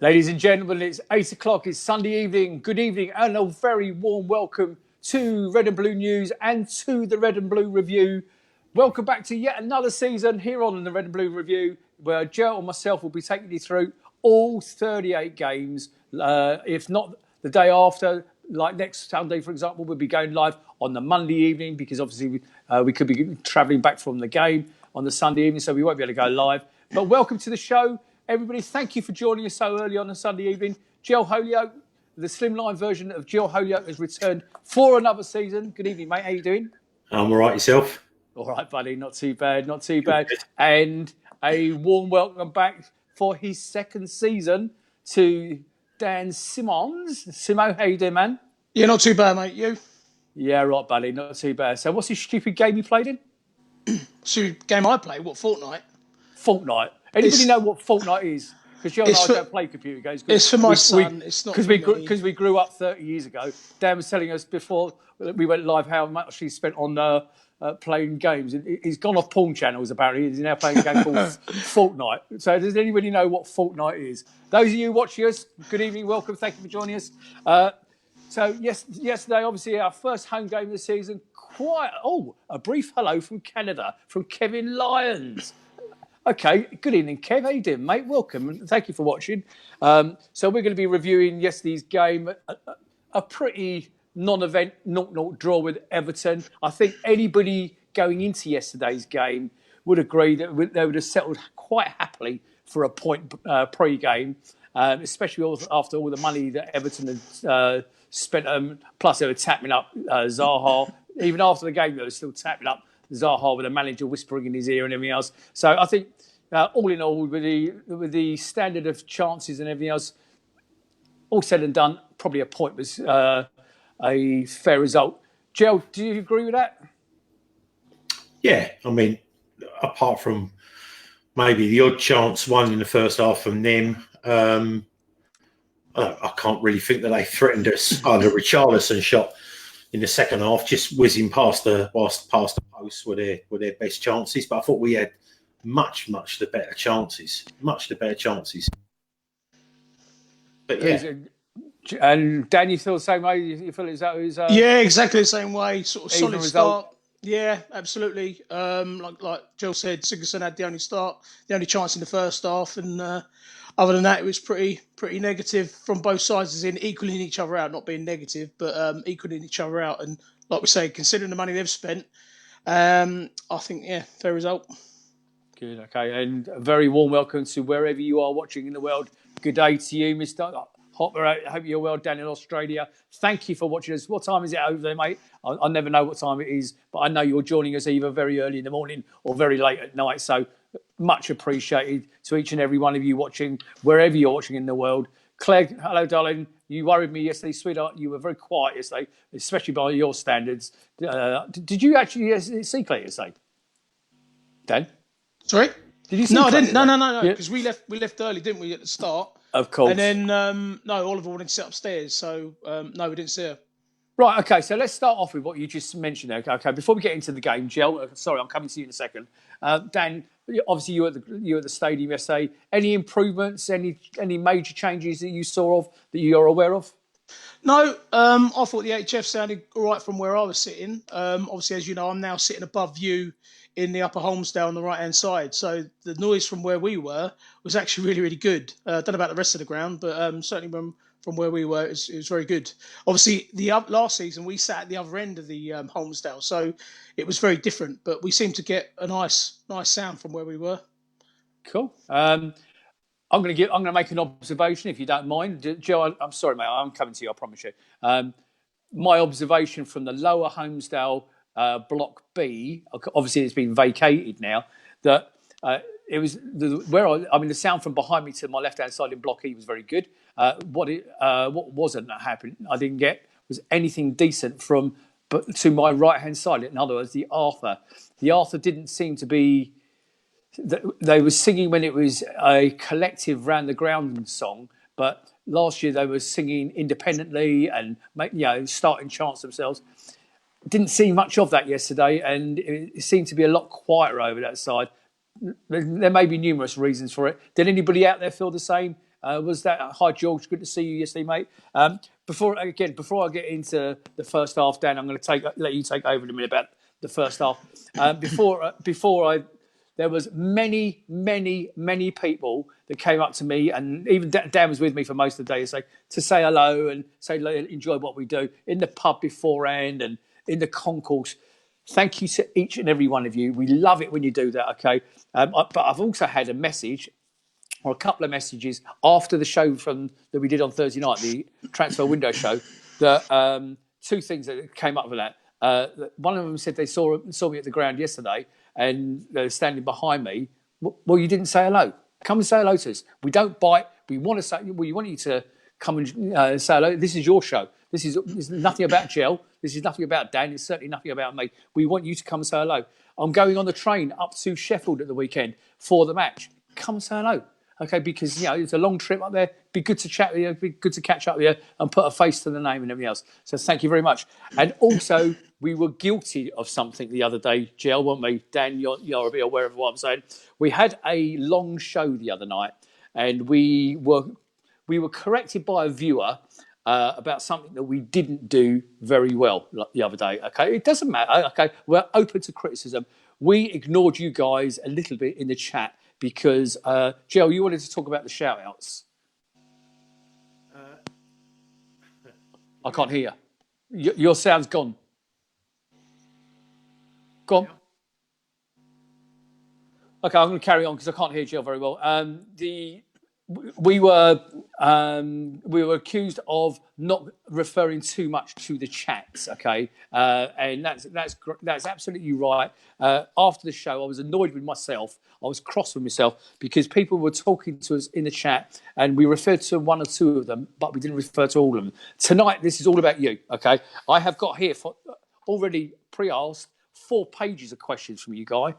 Ladies and gentlemen, it's 8 o'clock, it's Sunday evening. Good evening and a very warm welcome to Red and Blue News and to the Red and Blue Review. Welcome back to yet another season here on the Red and Blue Review, where Jel and myself will be taking you through all 38 games. If not the day after, like next Sunday, for example, we'll be going live on the Monday evening because obviously we could be travelling back from the game on the Sunday evening, so we won't be able to go live. But welcome to the show. Everybody, thank you for joining us so early on a Sunday evening. Jel Holyoke, the slimline version of Jel Holyoke, has returned for another season. Good evening, mate. How you doing? I'm all right, yourself? All right, buddy. Not too bad, not too bad. And a warm welcome back for his second season to Dan Simmons. Simo, how you doing, man? Yeah, not too bad, mate. You? Yeah, right, buddy. Not too bad. So what's this stupid game you played in? Stupid game I play? What, Fortnite? Fortnite. Anybody know what Fortnite is? Because Joe and I don't play computer games. It's for my son. It's not for me. Because we grew up 30 years ago. Dan was telling us before we went live how much he spent on playing games. He's gone off porn channels, apparently. He's now playing a game called Fortnite. So does anybody know what Fortnite is? Those of you watching us, good evening, welcome. Thank you for joining us. So yesterday, obviously, our first home game of the season. A brief hello from Canada, from Kevin Lyons. Okay, good evening, Kev. How you doing, mate? Welcome, and thank you for watching. So we're going to be reviewing yesterday's game, a pretty non-event 0-0 draw with Everton. I think anybody going into yesterday's game would agree that they would have settled quite happily for a point pre-game, especially after all the money that Everton had spent. Plus, they were tapping up Zaha. Even after the game, they were still tapping up Zaha with a manager whispering in his ear and everything else. So I think, all in all, with the standard of chances and everything else, all said and done, probably a point was a fair result. Jel, do you agree with that? Yeah, I mean, apart from maybe the odd chance won in the first half from them, I can't really think that they threatened us. The Richarlison shot in the second half, just whizzing past the post were their best chances. But I thought we had much the better chances. But yeah. And Dan, you feel the same way? You feel that yeah, exactly the same way. Sort of solid result. start. Yeah, absolutely. Like Jill said, Sigurdsson had the only chance in the first half, and other than that, it was pretty negative from both sides, as in equaling each other out, not being negative, but equaling each other out. And like we say, considering the money they've spent, I think, yeah, fair result. Good, okay. And a very warm welcome to wherever you are watching in the world. Good day to you, Mr. Hopper. I hope you're well down in Australia. Thank you for watching us. What time is it over there, mate? I never know what time it is, but I know you're joining us either very early in the morning or very late at night. So much appreciated to each and every one of you watching, wherever you're watching in the world. Claire, hello, darling. You worried me yesterday, sweetheart. You were very quiet yesterday, especially by your standards. Did you actually see Claire yesterday? Dan? Sorry? Did you see No, Claire? I didn't. No. Because we left early, didn't we, at the start? Of course. And then, no, Oliver wanted to sit upstairs. So, no, we didn't see her. Right, okay, so let's start off with what you just mentioned there. Okay, before we get into the game, Jel, sorry, I'm coming to you in a second. Dan, obviously you were at the stadium yesterday. Any improvements, any major changes that you saw of, that you're aware of? No, I thought the HF sounded all right from where I was sitting. Obviously, as you know, I'm now sitting above you in the upper Holmesdale on the right-hand side. So the noise from where we were was actually really, really good. Don't know about the rest of the ground, but certainly from where we were, it was very good. Obviously, last season, we sat at the other end of the Holmesdale, so it was very different. But we seemed to get a nice sound from where we were. Cool. I'm going to make an observation, if you don't mind. Joe, I'm sorry, mate. I'm coming to you. I promise you. My observation from the lower Holmesdale Block B, obviously it's been vacated now, that it was the sound from behind me to my left-hand side in Block E was very good. What wasn't happening, I didn't get, was anything decent to my right-hand side. In other words, the Arthur. The Arthur didn't seem to be. They were singing when it was a collective round the ground song, but last year they were singing independently and starting chants themselves. Didn't see much of that yesterday, and it seemed to be a lot quieter over that side. There may be numerous reasons for it. Did anybody out there feel the same? was that. Hi, George. Good to see you yesterday, mate. Before I get into the first half, Dan, I'm going to let you take over in a minute about the first half. There was many people that came up to me, and even Dan was with me for most of the day, to say hello and say enjoy what we do in the pub beforehand and in the concourse. Thank you to each and every one of you. We love it when you do that. Okay, but I've also had a message or a couple of messages after the show that we did on Thursday night, the transfer window show. That two things that came up with that. One of them said they saw me at the ground yesterday, and they're standing behind me. Well, you didn't say hello. Come and say hello to us. We don't bite. We want to say. We want you to come and say hello. This is your show. This is nothing about Jel. This is nothing about Dan. It's certainly nothing about me. We want you to come and say hello. I'm going on the train up to Sheffield at the weekend for the match. Come and say hello. Okay, because it's a long trip up there. Be good to chat with you. Be good to catch up with you and put a face to the name and everything else. So thank you very much. And also, we were guilty of something the other day, Jel, weren't we? Dan, you're a bit aware of what I'm saying. We had a long show the other night, and we were corrected by a viewer about something that we didn't do very well the other day. Okay, it doesn't matter. Okay, we're open to criticism. We ignored you guys a little bit in the chat because, Jel, you wanted to talk about the shout-outs. I can't hear you. Your sound's gone. Go on. Okay, I'm going to carry on because I can't hear Jel very well. We were accused of not referring too much to the chats, okay, and that's absolutely right. After the show, I was annoyed with myself. I was cross with myself because people were talking to us in the chat, and we referred to one or two of them, but we didn't refer to all of them. Tonight, this is all about you, okay? I have got here already pre-asked 4 pages of questions from you guys.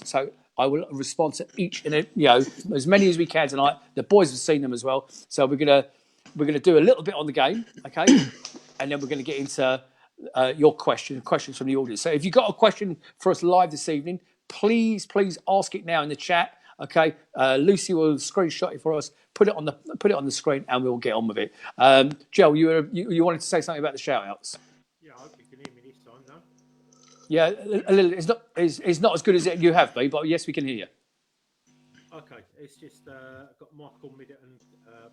So I will respond to each and as many as we can tonight. The boys have seen them as well, so we're gonna do a little bit on the game, okay, and then we're gonna get into your questions from the audience. So if you've got a question for us live this evening, please ask it now in the chat. Okay, Lucie will screenshot it for us, put it on the screen, and we'll get on with it. Jel, you wanted to say something about the shout-outs? Yeah, I hope you can hear me this time, no? Yeah, a little. It's not as good as you have been, but yes, we can hear you. Okay, it's just got Michael Middleton,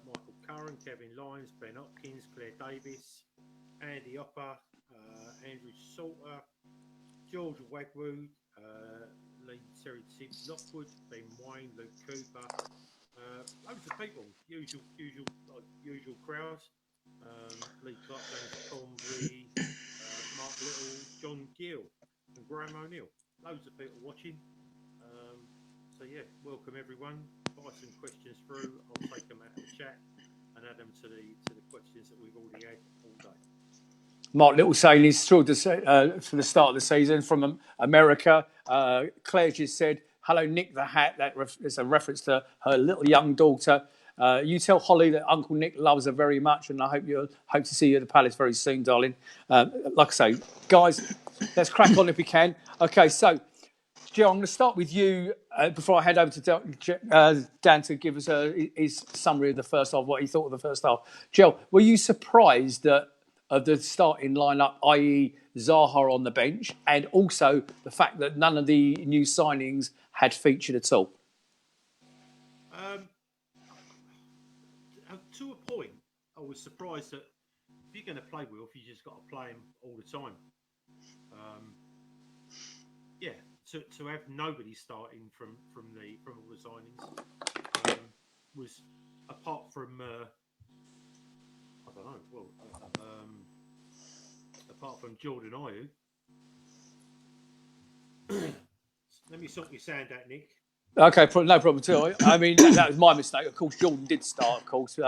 Michael Curran, Kevin Lyons, Ben Hopkins, Claire Davis, Andy Hopper, Andrew Salter, George Wagwood, Lee Terry Tibbs Lockwood, Ben Wayne, Luke Cooper, loads of people, usual crowd. Lee Clark, James Convery, Mark Little, John Gill, and Graham O'Neill. Loads of people watching. So yeah, welcome everyone. Fire some questions through. I'll take them out of the chat and add them to the questions that we've already had all day. Mark Little saying he's thrilled to say, for the start of the season from America. Claire just said, "Hello, Nick the Hat." That's a reference to her little young daughter. You tell Holly that Uncle Nick loves her very much, and I hope to see you at the Palace very soon, darling. Like I say, guys, let's crack on if we can. Okay, so Jel, I'm going to start with you before I hand over to Dan to give us his summary of the first half, what he thought of the first half. Jel, were you surprised of the starting lineup, i.e. Zaha on the bench, and also the fact that none of the new signings had featured at all? To a point, I was surprised that if you're going to play Wilf, you just got to play him all the time. To have nobody starting from all the signings was apart from I don't know. Well, apart from Jordan Ayew. Let me sort your sound out, Nick. Okay, no problem at all. I mean, that was my mistake. Of course, Jordan did start, of course.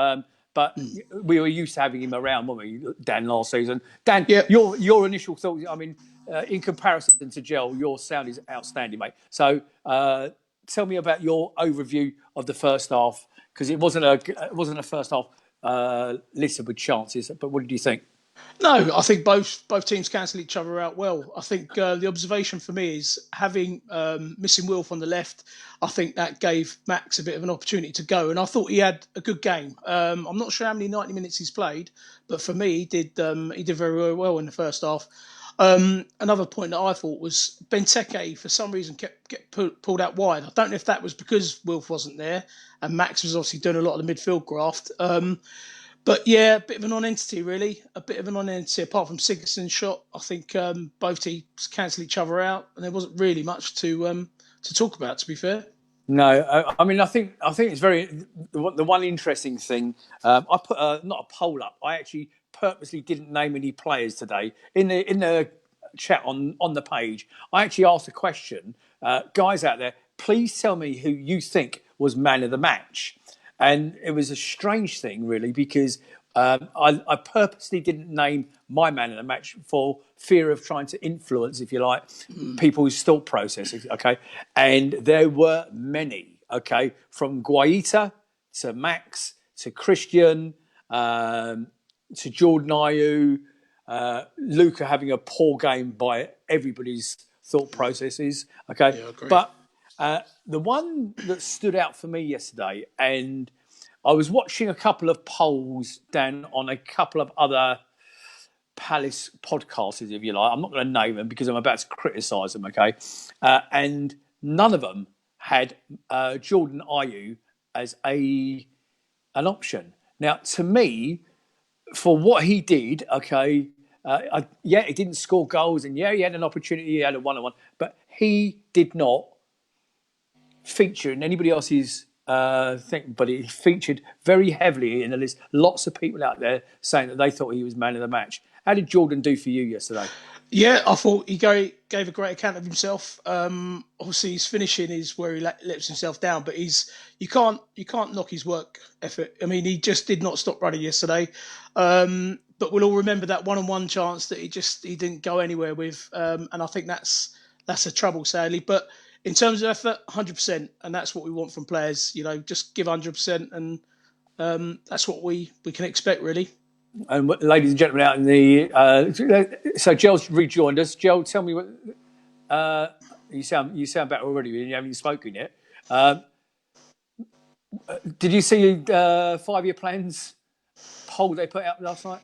But we were used to having him around, weren't we, Dan, last season? Dan, your initial thoughts, I mean, in comparison to Jel, your sound is outstanding, mate. So tell me about your overview of the first half, because it wasn't a first half littered with chances, but what did you think? No, I think both teams cancel each other out well. I think the observation for me is having missing Wilf on the left. I think that gave Max a bit of an opportunity to go, and I thought he had a good game. I'm not sure how many 90 minutes he's played, but for me, he did very, very well in the first half. Another point that I thought was Benteke for some reason kept pulled out wide. I don't know if that was because Wilf wasn't there, and Max was obviously doing a lot of the midfield graft. But yeah, a bit of a non-entity, really. A bit of a non-entity. Apart from Sigurdsson's shot, I think both teams cancel each other out, and there wasn't really much to talk about. To be fair, No, I mean, I think it's very the one interesting thing. I put not a poll up. I actually purposely didn't name any players today in the chat on the page. I actually asked a question, guys out there. Please tell me who you think was man of the match. And it was a strange thing, really, because I purposely didn't name my man of the match for fear of trying to influence, if you like, people's thought processes. Okay, and there were many. Okay, from Guaita to Max to Christian to Jordan Ayew, Luca having a poor game by everybody's thought processes. Okay, yeah, I agree. but the one that stood out for me yesterday, and I was watching a couple of polls, Dan, on a couple of other Palace podcasts, if you like. I'm not going to name them because I'm about to criticise them, okay? And none of them had Jordan Ayew as an option. Now, to me, for what he did, okay, yeah, he didn't score goals, and yeah, he had an opportunity, he had a one-on-one, but he did not feature in anybody else's thing, but he featured very heavily in the list. Lots of people out there saying that they thought he was man of the match. How did Jordan do for you yesterday? Yeah, I thought he gave a great account of himself. Obviously, his finishing is where he lets himself down, but you can't knock his work effort. I mean, he just did not stop running yesterday. But we'll all remember that one-on-one chance that he didn't go anywhere with, and I think that's a trouble, sadly. But in terms of effort, 100%, and that's what we want from players. You know, just give 100%, and that's what we can expect, really. And ladies and gentlemen out in the so Gel's rejoined us. Gel, tell me what you sound better already. You haven't even spoken yet. Did you see 5-year plans poll they put out last night?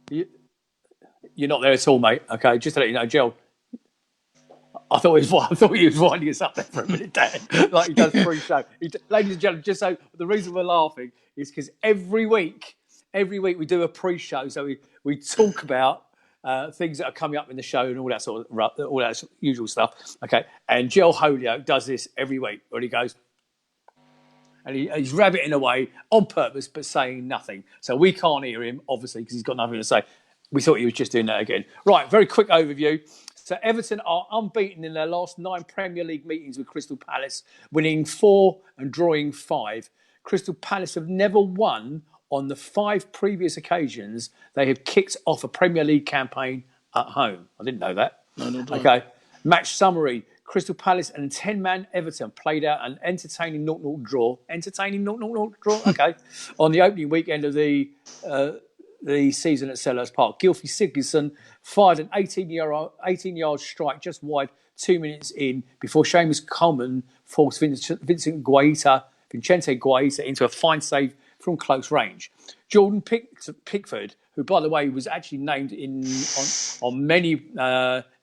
You're not there at all, mate. Okay, just to let you know, Gel. I thought he was winding us up there for a minute, Dan, like he does pre-show. Ladies and gentlemen, just so the reason we're laughing is because every week we do a pre-show, so we talk about things that are coming up in the show and all that usual stuff. Okay, and Gel Holyoke does this every week, where he goes and he's rabbiting away on purpose, but saying nothing. So we can't hear him, obviously, because he's got nothing to say. We thought he was just doing that again. Right, very quick overview. So Everton are unbeaten in their last 9 Premier League meetings with Crystal Palace, winning 4 and drawing 5. Crystal Palace have never won on the 5 previous occasions they have kicked off a Premier League campaign at home. I didn't know that. No. Okay. Match summary. Crystal Palace and 10-man Everton played out an entertaining 0-0 draw. Entertaining 0-0 draw? Okay. On the opening weekend of the season at Selhurst Park. Gylfi Sigurdsson fired an 18-yard strike just wide 2 minutes in before Seamus Coleman forced Vicente Guaita into a fine save from close range. Jordan Pickford, who, by the way, was actually named on many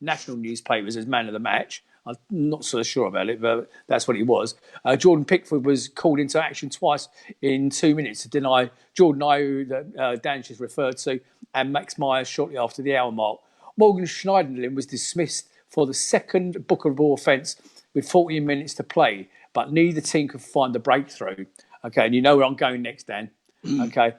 national newspapers as man of the match. I'm not so sure about it, but that's what he was. Jordan Pickford was called into action twice in 2 minutes to deny Jordan Ayew that Dan just referred to, and Max Meyer shortly after the hour mark. Morgan Schneiderlin was dismissed for the second bookable offence with 14 minutes to play, but neither team could find the breakthrough. Okay, and you know where I'm going next, Dan. Okay.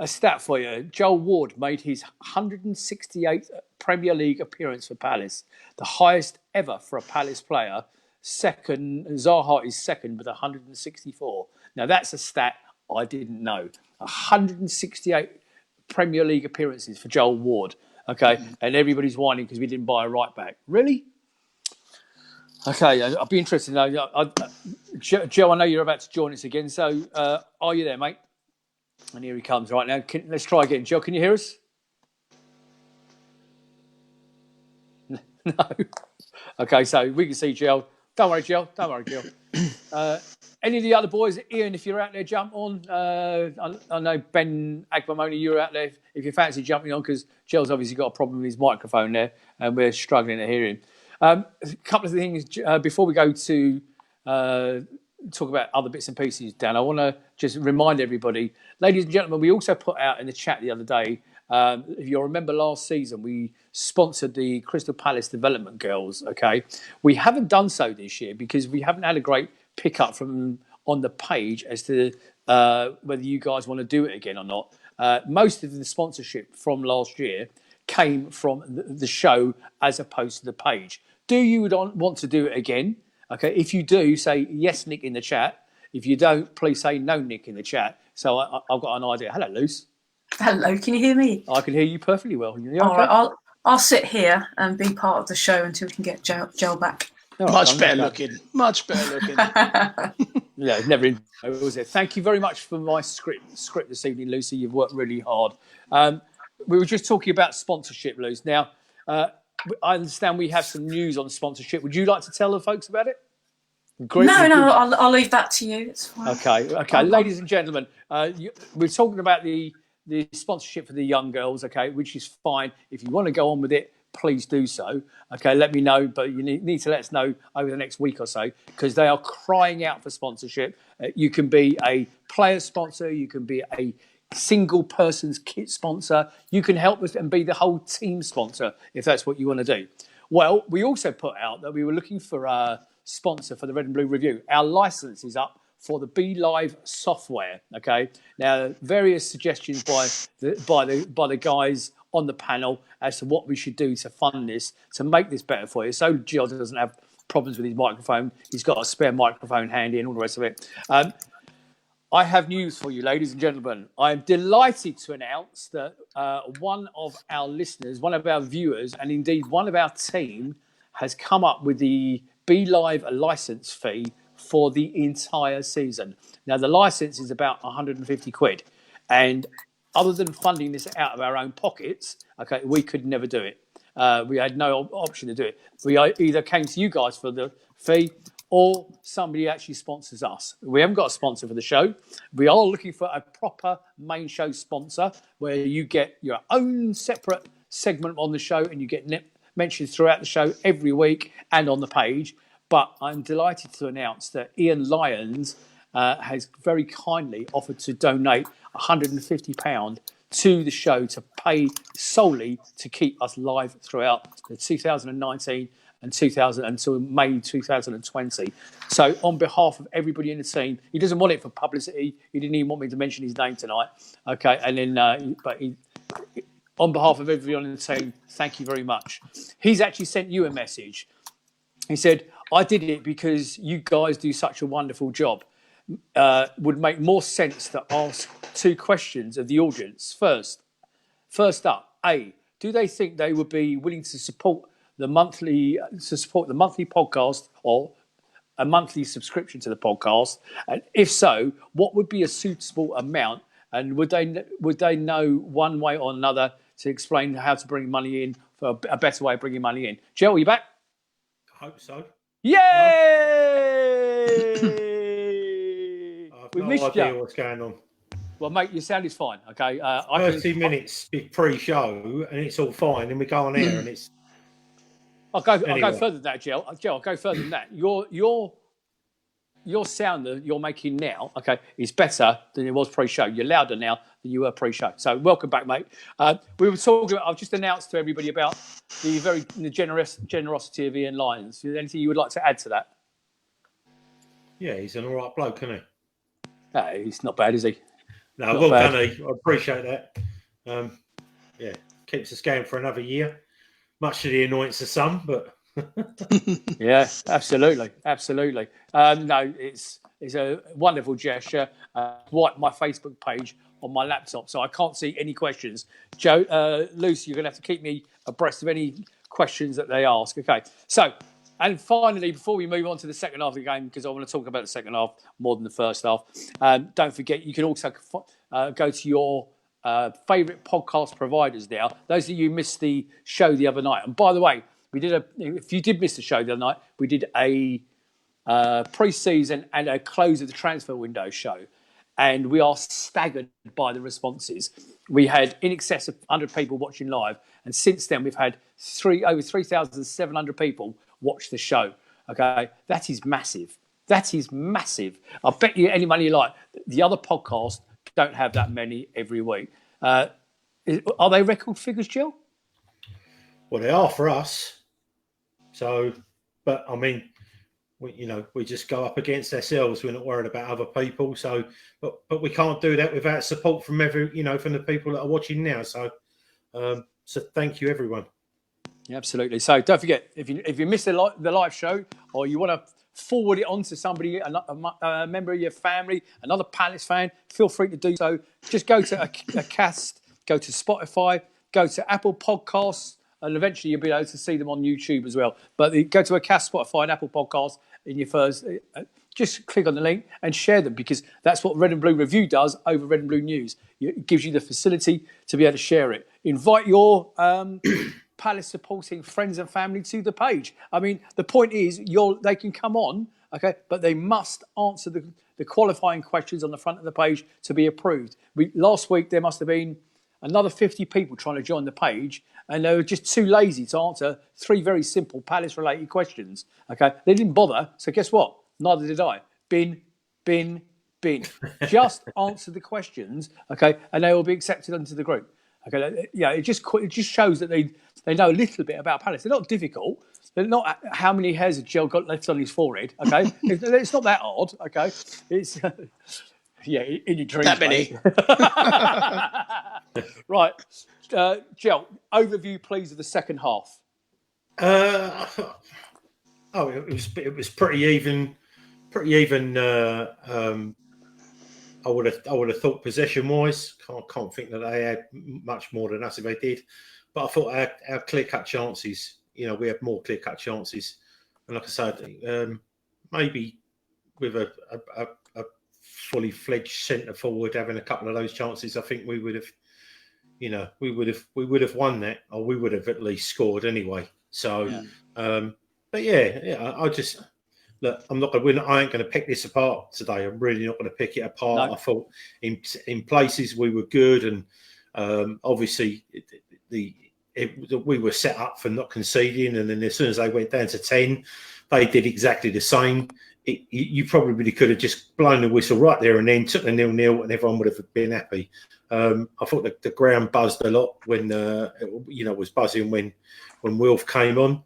A stat for you. Joel Ward made his 168th Premier League appearance for Palace, the highest ever for a Palace player. Zaha is second with 164. Now, that's a stat I didn't know. 168 Premier League appearances for Joel Ward. Okay, and everybody's whining because we didn't buy a right back. Really? Okay, I'll be interested to know. Joe, I know you're about to join us again, so are you there, mate? And here he comes right now. Let's try again. Joe, can you hear us? No. Okay, so we can see Joe. Don't worry, Joe. Don't worry, Joe. Any of the other boys, Ian, if you're out there, jump on. I know Ben Agmamoni, you're out there if you fancy jumping on, because Joe's obviously got a problem with his microphone there, and we're struggling to hear him. A couple of things before we go to talk about other bits and pieces, Dan. I want to just remind everybody, ladies and gentlemen, we also put out in the chat the other day, if you'll remember last season, we sponsored the Crystal Palace Development Girls, okay? We haven't done so this year because we haven't had a great pickup from on the page as to whether you guys want to do it again or not. Most of the sponsorship from last year came from the show as opposed to the page. Do you want to do it again? Okay, if you do, say yes, Nick, in the chat. If you don't, please say no, Nick, in the chat. So I've got an idea. Hello, Luce. Hello, can you hear me? I can hear you perfectly well. You okay? All right, I'll sit here and be part of the show until we can get Jel back. Right, much better looking. Yeah, never in. Was it? Thank you very much for my script this evening, Lucy. You've worked really hard. We were just talking about sponsorship, Luce. Now, I understand we have some news on sponsorship. Would you like to tell the folks about it? No, I'll leave that to you. It's fine. Okay. Ladies and gentlemen, we're talking about the sponsorship for the young girls, okay, which is fine. If you want to go on with it, please do so. Okay, let me know, but you need to let us know over the next week or so, because they are crying out for sponsorship. You can be a player sponsor, you can be a single person's kit sponsor, you can help us and be the whole team sponsor if that's what you want to do. Well, we also put out that we were looking for a sponsor for the Red and Blue Review. Our license is up for the Be Live software. Okay, now various suggestions by the guys on the panel as to what we should do to fund this, to make this better for you. So Jill doesn't have problems with his microphone. He's got a spare microphone handy and all the rest of it. I have news for you, ladies and gentlemen. I am delighted to announce that one of our listeners, one of our viewers, and indeed one of our team has come up with the Be Live license fee for the entire season. Now, the license is about 150 quid. And other than funding this out of our own pockets, okay, we could never do it. We had no option to do it. We either came to you guys for the fee or somebody actually sponsors us. We haven't got a sponsor for the show. We are looking for a proper main show sponsor where you get your own separate segment on the show and you get mentioned throughout the show every week and on the page. But I'm delighted to announce that Ian Lyons has very kindly offered to donate £150 to the show to pay solely to keep us live throughout the 2019 and 2000 until May 2020. So on behalf of everybody in the team, he doesn't want it for publicity. He didn't even want me to mention his name tonight. Okay, and then on behalf of everyone in the team, thank you very much. He's actually sent you a message. He said, I did it because you guys do such a wonderful job. Would make more sense to ask two questions of the audience. First up, A, do they think they would be willing to support the monthly podcast or a monthly subscription to the podcast? And if so, what would be a suitable amount? And would they know one way or another to explain how to bring money in for a better way of bringing money in? Joe, are you back? I hope so. Yay! I have We no missed idea you. what's going on. Well, mate, your sound is fine. Okay, 30 minutes pre-show and it's all fine. Then we go on air and it's. I'll go Anyway. further than that, Joe. I'll go further than that. Your sound that you're making now, okay, is better than it was pre-show. You're louder now than you were pre-show. So welcome back, mate. We were talking. I've just announced to everybody about the generosity of Ian Lyons. Is there anything you would like to add to that? Yeah, he's an all right bloke, isn't he? He's not bad, is he? No, Not well bad. done, I appreciate that. Yeah, keeps us going for another year. Much to the annoyance of some, but Yeah, absolutely. No, it's a wonderful gesture. Wipe my Facebook page on my laptop, so I can't see any questions. Joe, Lucy, you're going to have to keep me abreast of any questions that they ask. Okay, so And finally, before we move on to the second half of the game, because I want to talk about the second half more than the first half, don't forget you can also go to your favourite podcast providers now. Those of you who missed the show the other night. And by the way, if you did miss the show the other night, we did a pre-season and a close of the transfer window show. And we are staggered by the responses. We had in excess of 100 people watching live. And since then, we've had over 3,700 people watch the show. Okay, that is massive. That is massive. I bet you any money you like. The other podcasts don't have that many every week. Are they record figures, Jill? Well, they are for us. So, but I mean, we just go up against ourselves. We're not worried about other people. So, but we can't do that without support from from the people that are watching now. So, so thank you, everyone. Yeah, absolutely. So don't forget, if you miss the live show or you want to forward it on to somebody, a member of your family, another Palace fan, feel free to do so. Just go to a cast, go to Spotify, go to Apple Podcasts, and eventually you'll be able to see them on YouTube as well. But go to a cast, Spotify, and Apple Podcasts in your first. Just click on the link and share them, because that's what Red and Blue Review does over Red and Blue News. It gives you the facility to be able to share it. Invite your Palace supporting friends and family to the page. I mean, the point is, they can come on, okay, but they must answer the qualifying questions on the front of the page to be approved. Last week there must have been another 50 people trying to join the page, and they were just too lazy to answer 3 very simple Palace-related questions. Okay, they didn't bother. So guess what? Neither did I. Bin. Just answer the questions, okay, and they will be accepted into the group. Okay, yeah, it just shows that they know a little bit about Palace. They're not difficult. They're not how many hairs has Jel got left on his forehead. Okay, it's not that odd. Okay, it's yeah, in your dreams. That many. Right, Jel, overview please of the second half. It was pretty even. I would have thought possession wise. Can't think that they had much more than us if they did. But I thought our clear cut chances. We had more clear cut chances, and like I said, maybe with a fully fledged centre forward having a couple of those chances, I think we would have, we would have won that, or we would have at least scored anyway. So, yeah. But yeah, I just. Look, I'm not going to win. I ain't going to pick this apart today. I'm really not going to pick it apart. No. I thought in places we were good, and obviously we were set up for not conceding. And then as soon as they went down to 10, they did exactly the same. You probably could have just blown the whistle right there and then took the 0-0, and everyone would have been happy. I thought the ground buzzed a lot when was buzzing when Wilf came on,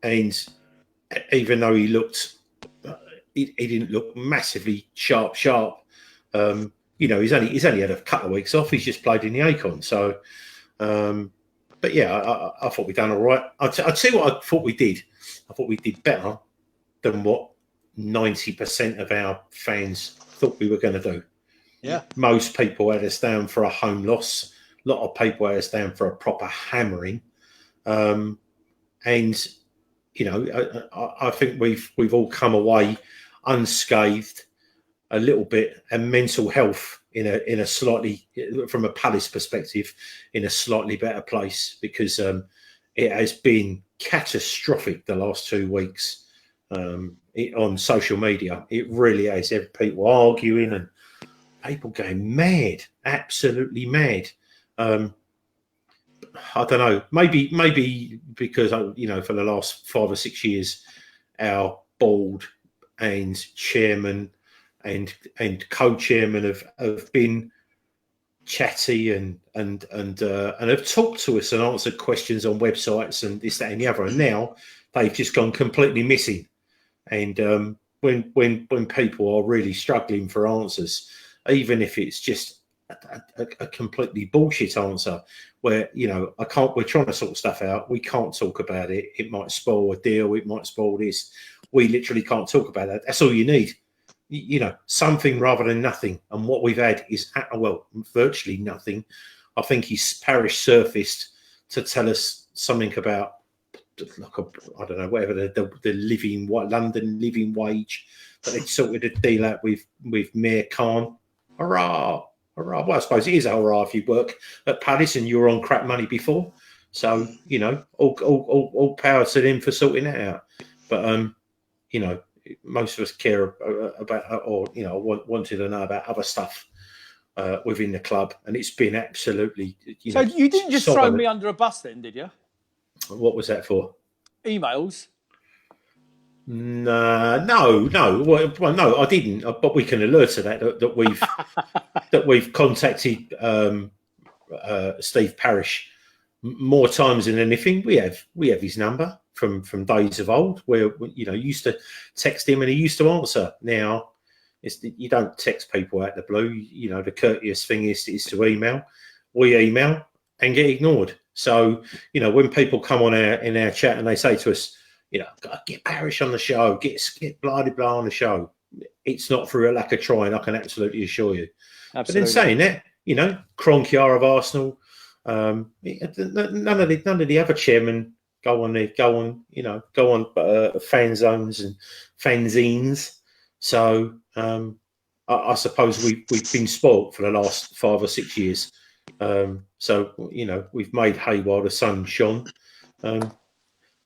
and. Even though he didn't look massively sharp. He's only had a couple of weeks off. He's just played in the Akon. So, but yeah, I thought we'd done all right. I'll tell you what I thought we did. I thought we did better than what 90% of our fans thought we were going to do. Yeah. Most people had us down for a home loss. A lot of people had us down for a proper hammering. And I think we've all come away unscathed a little bit, and mental health in a slightly, from a Palace perspective, in a slightly better place, because it has been catastrophic the last 2 weeks on social media. It really has. People arguing and people going mad, absolutely mad. I don't know. Maybe because for the last 5 or 6 years, our board and chairman and co-chairman have been chatty and have talked to us and answered questions on websites and this, that, and the other. And now they've just gone completely missing. And when people are really struggling for answers, even if it's just a completely bullshit answer, where we're trying to sort stuff out, we can't talk about it, it might spoil a deal, it might spoil this, we literally can't talk about that. That's all you need, something rather than nothing. And what we've had is virtually nothing. I think he's parish surfaced to tell us something about like I don't know, whatever the London living wage that they sorted a deal out with Mayor Khan. Hurrah! Hurrah! Well, I suppose it is a hurrah if you work at Palace and you were on crap money before. So all power to them for sorting that out. But most of us care about, or wanted to know about other stuff within the club, and it's been absolutely. So you didn't just throw me under a bus, then, did you? What was that for? Emails. No. Well, no, I didn't. But we can alert to that we've we've contacted Steve Parish more times than anything. We have his number from days of old, where used to text him and he used to answer. Now, you don't text people out the blue. The courteous thing is to email. We email and get ignored. So when people come on in our chat and they say to us, get Parish on the show, get blah blah blah on the show. It's not through a lack of trying, I can absolutely assure you. Absolutely. But then saying that, Kroenke of Arsenal, none of the other chairmen go on fan zones and fanzines. So I suppose we've been spoilt for the last 5 or 6 years. So we've made hay while the sun shone.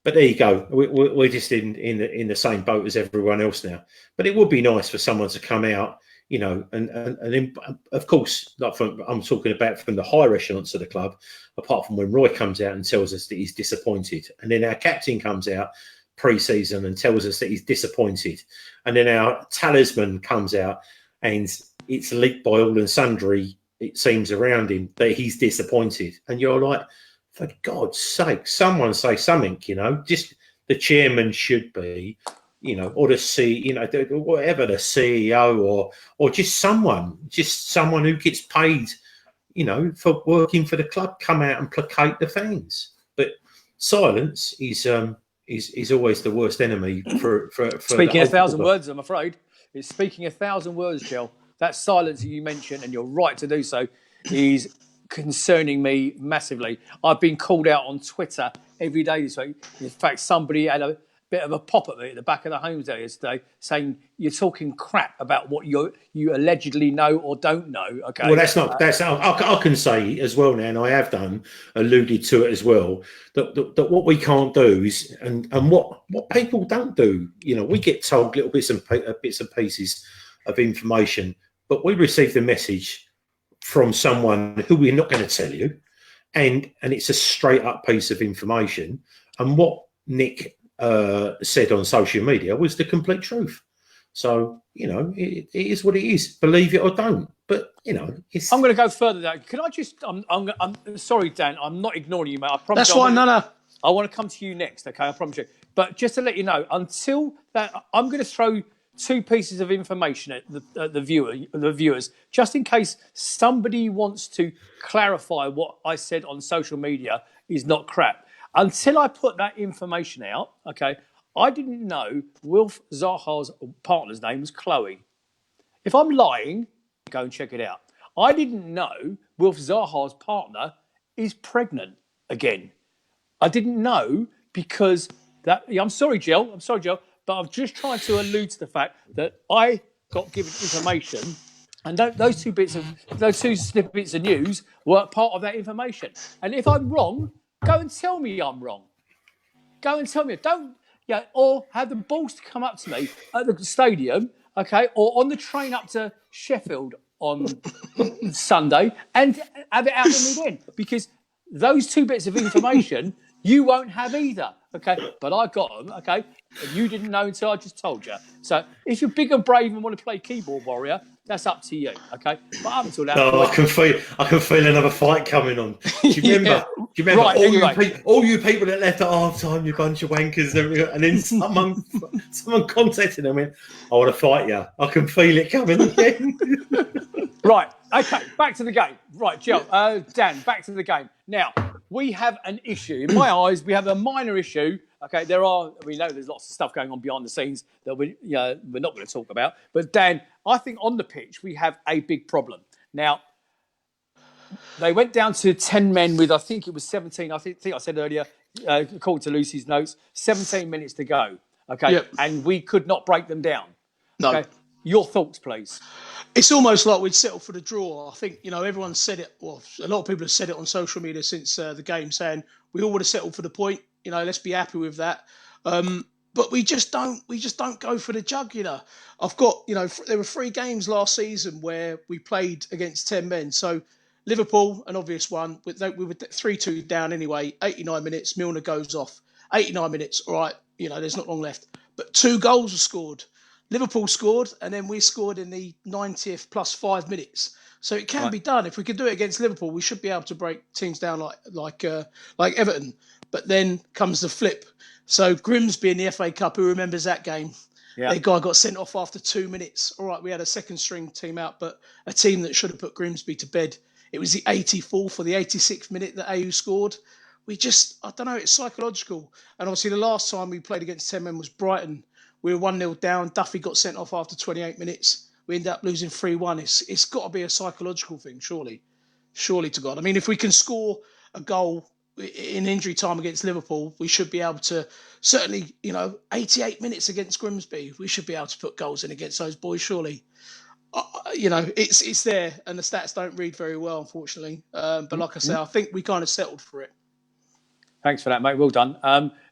But there you go. We're just in the same boat as everyone else now. But it would be nice for someone to come out, and then, of course, I'm talking about from the higher echelons of the club, apart from when Roy comes out and tells us that he's disappointed. And then our captain comes out pre-season and tells us that he's disappointed. And then our talisman comes out and it's leaked by all and sundry, it seems, around him that he's disappointed. And you're like, for God's sake, someone say something, just the chairman should be, or the whatever, the CEO or just someone who gets paid, for working for the club, come out and placate the fans. But silence is always the worst enemy for speaking 1,000 words, I'm afraid. It's speaking 1,000 words, Jel. That silence that you mentioned, and you're right to do so, is concerning me massively. I've been called out on Twitter every day this week. In fact, somebody had a bit of a pop at me at the back of the homes there yesterday, saying you're talking crap about what you allegedly know or don't know. Okay. Well, I can say as well now, and I have alluded to it as well, that what we can't do is, and what people don't do, we get told little bits and pieces of information, but we receive the message from someone who we're not going to tell you, and it's a straight up piece of information. And what Nick said on social media was the complete truth. So it is what it is. Believe it or don't. But it's. I'm going to go further. Though. Can I just? I'm sorry, Dan. I'm not ignoring you, mate. I promise. That's fine. No. I want to come to you next. Okay, I promise you. But just to let you know, until that, I'm going to throw 2 pieces of information at the viewers, just in case somebody wants to clarify what I said on social media is not crap. Until I put that information out, okay, I didn't know Wilf Zaha's partner's name was Chloe. If I'm lying, go and check it out. I didn't know Wilf Zaha's partner is pregnant again. I didn't know because that. I'm sorry, Jel. But I'm just trying to allude to the fact that I got given information, and those two snippets of news were part of that information. And if I'm wrong, go and tell me I'm wrong. Go and tell me. Don't, or have the balls to come up to me at the stadium, okay, or on the train up to Sheffield on Sunday, and have it out with me then, because those 2 bits of information you won't have either, okay? But I got them, okay? And you didn't know until I just told you. So if you're big and brave and want to play keyboard warrior, that's up to you, okay? But up until that point, I can feel another fight coming on. Do you remember? Do you remember right, all you people that left at half time, you bunch of wankers, and then someone contacted them, I want to fight you. I can feel it coming again. Right, okay, back to the game. Right, Jel, Dan, back to the game. Now, we have an issue. In my eyes, we have a minor issue. Okay, we know there's lots of stuff going on behind the scenes that we're not going to talk about. But Dan, I think on the pitch, we have a big problem. Now, they went down to 10 men with, I think it was 17. I think I said earlier, according to Lucie's notes, 17 minutes to go. Okay, Yep. and we could not break them down. No. Okay, your thoughts, please. It's almost like we'd settle for the draw. I think, everyone's said it. Well, a lot of people have said it on social media since the game, saying we all would have settled for the point. Let's be happy with that. But we just don't go for the jug. I've got, there were 3 games last season where we played against 10 men. So Liverpool, an obvious one. We were 3-2 down anyway. 89 minutes, Milner goes off. 89 minutes, all right. There's not long left. But 2 goals were scored. Liverpool scored, and then we scored in the 90th plus 5 minutes. So it can be done. If we could do it against Liverpool, we should be able to break teams down like Everton. But then comes the flip. So Grimsby in the FA Cup, who remembers that game? Yeah. The guy got sent off after 2 minutes. All right, we had a second string team out, but a team that should have put Grimsby to bed. It was the 84th or the 86th minute that Ayew scored. I don't know, it's psychological. And obviously the last time we played against 10 men was Brighton. We were 1-0 down. Duffy got sent off after 28 minutes. We ended up losing 3-1. It's got to be a psychological thing, surely. Surely to God. I mean, if we can score a goal in injury time against Liverpool, we should be able to, certainly, 88 minutes against Grimsby, we should be able to put goals in against those boys, surely. It's there, and the stats don't read very well, unfortunately. But like I say, I think we kind of settled for it. Thanks for that, mate. Well done.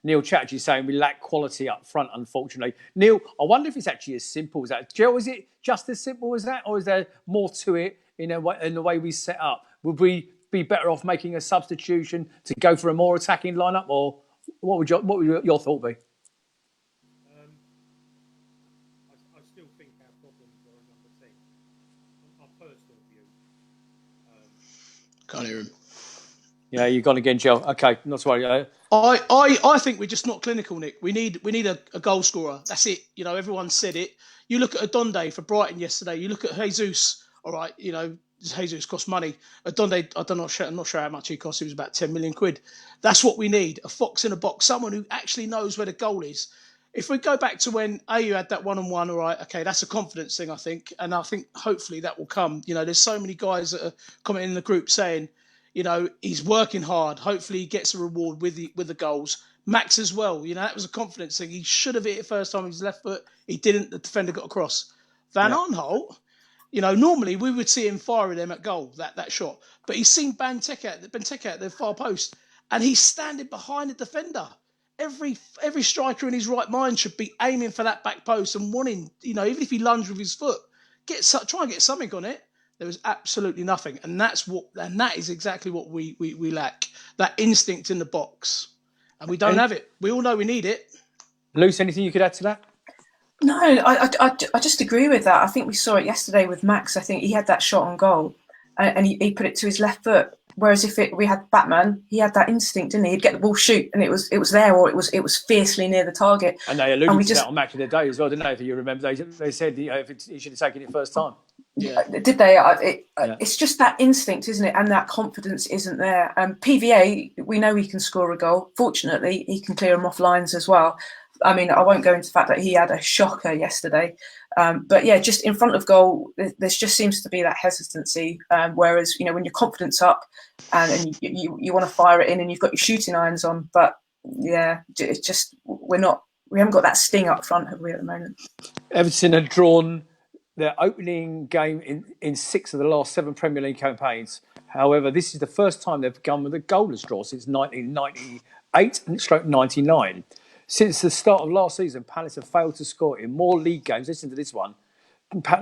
Neil Chatterjee saying we lack quality up front, unfortunately. Neil, I wonder if it's actually as simple as that. Joe, is it just as simple as that, or is there more to it in the way we set up? Would we be better off making a substitution to go for a more attacking lineup, or what would your thought be? I still think our problems are a number 10. My personal view. Can't hear him. Yeah, you've gone again, Joe. Okay, not to worry. I think we're just not clinical, Nick. We need a goal scorer. That's it. Everyone said it. You look at Adonde for Brighton yesterday. You look at Jesus. All right, Jesus cost money. Adonde, I'm not sure how much he cost. It was about 10 million quid. That's what we need. A fox in a box. Someone who actually knows where the goal is. If we go back to when Ayew had that 1-on-1, all right, okay, that's a confidence thing, I think. And I think hopefully that will come. There's so many guys that are commenting in the group saying, he's working hard. Hopefully he gets a reward with the goals. Max as well. That was a confidence thing. He should have hit it first time with his left foot. He didn't. The defender got across. Van Aanholt, normally we would see him firing them at goal, that shot. But he's seen Benteke at the far post, and he's standing behind the defender. Every striker in his right mind should be aiming for that back post and wanting, even if he lunged with his foot, try and get something on it. There was absolutely nothing, and that is exactly what we lack. That instinct in the box, and we don't have it. We all know we need it. Luce, anything you could add to that? No, I just agree with that. I think we saw it yesterday with Max. I think he had that shot on goal, and he put it to his left foot. Whereas we had Batman, he had that instinct, didn't he? He'd get the ball, shoot, and it was there, or it was fiercely near the target. And they alluded to that on Match of the Day as well, didn't they? If you remember, they said if he should have taken it first time. Yeah. Did they? It's just that instinct, isn't it? And that confidence isn't there. PVA, we know he can score a goal. Fortunately, he can clear them off lines as well. I mean, I won't go into the fact that he had a shocker yesterday. But yeah, just in front of goal, there just seems to be that hesitancy. Whereas, when your confidence up and you want to fire it in and you've got your shooting irons on. But yeah, it's just, we haven't got that sting up front, have we, at the moment? Everton had drawn their opening game in 6 of the last 7 Premier League campaigns. However, this is the first time they've gone with a goalless draw since 1998 and stroke 99. Since the start of last season, Palace have failed to score in more league games. Listen to this one.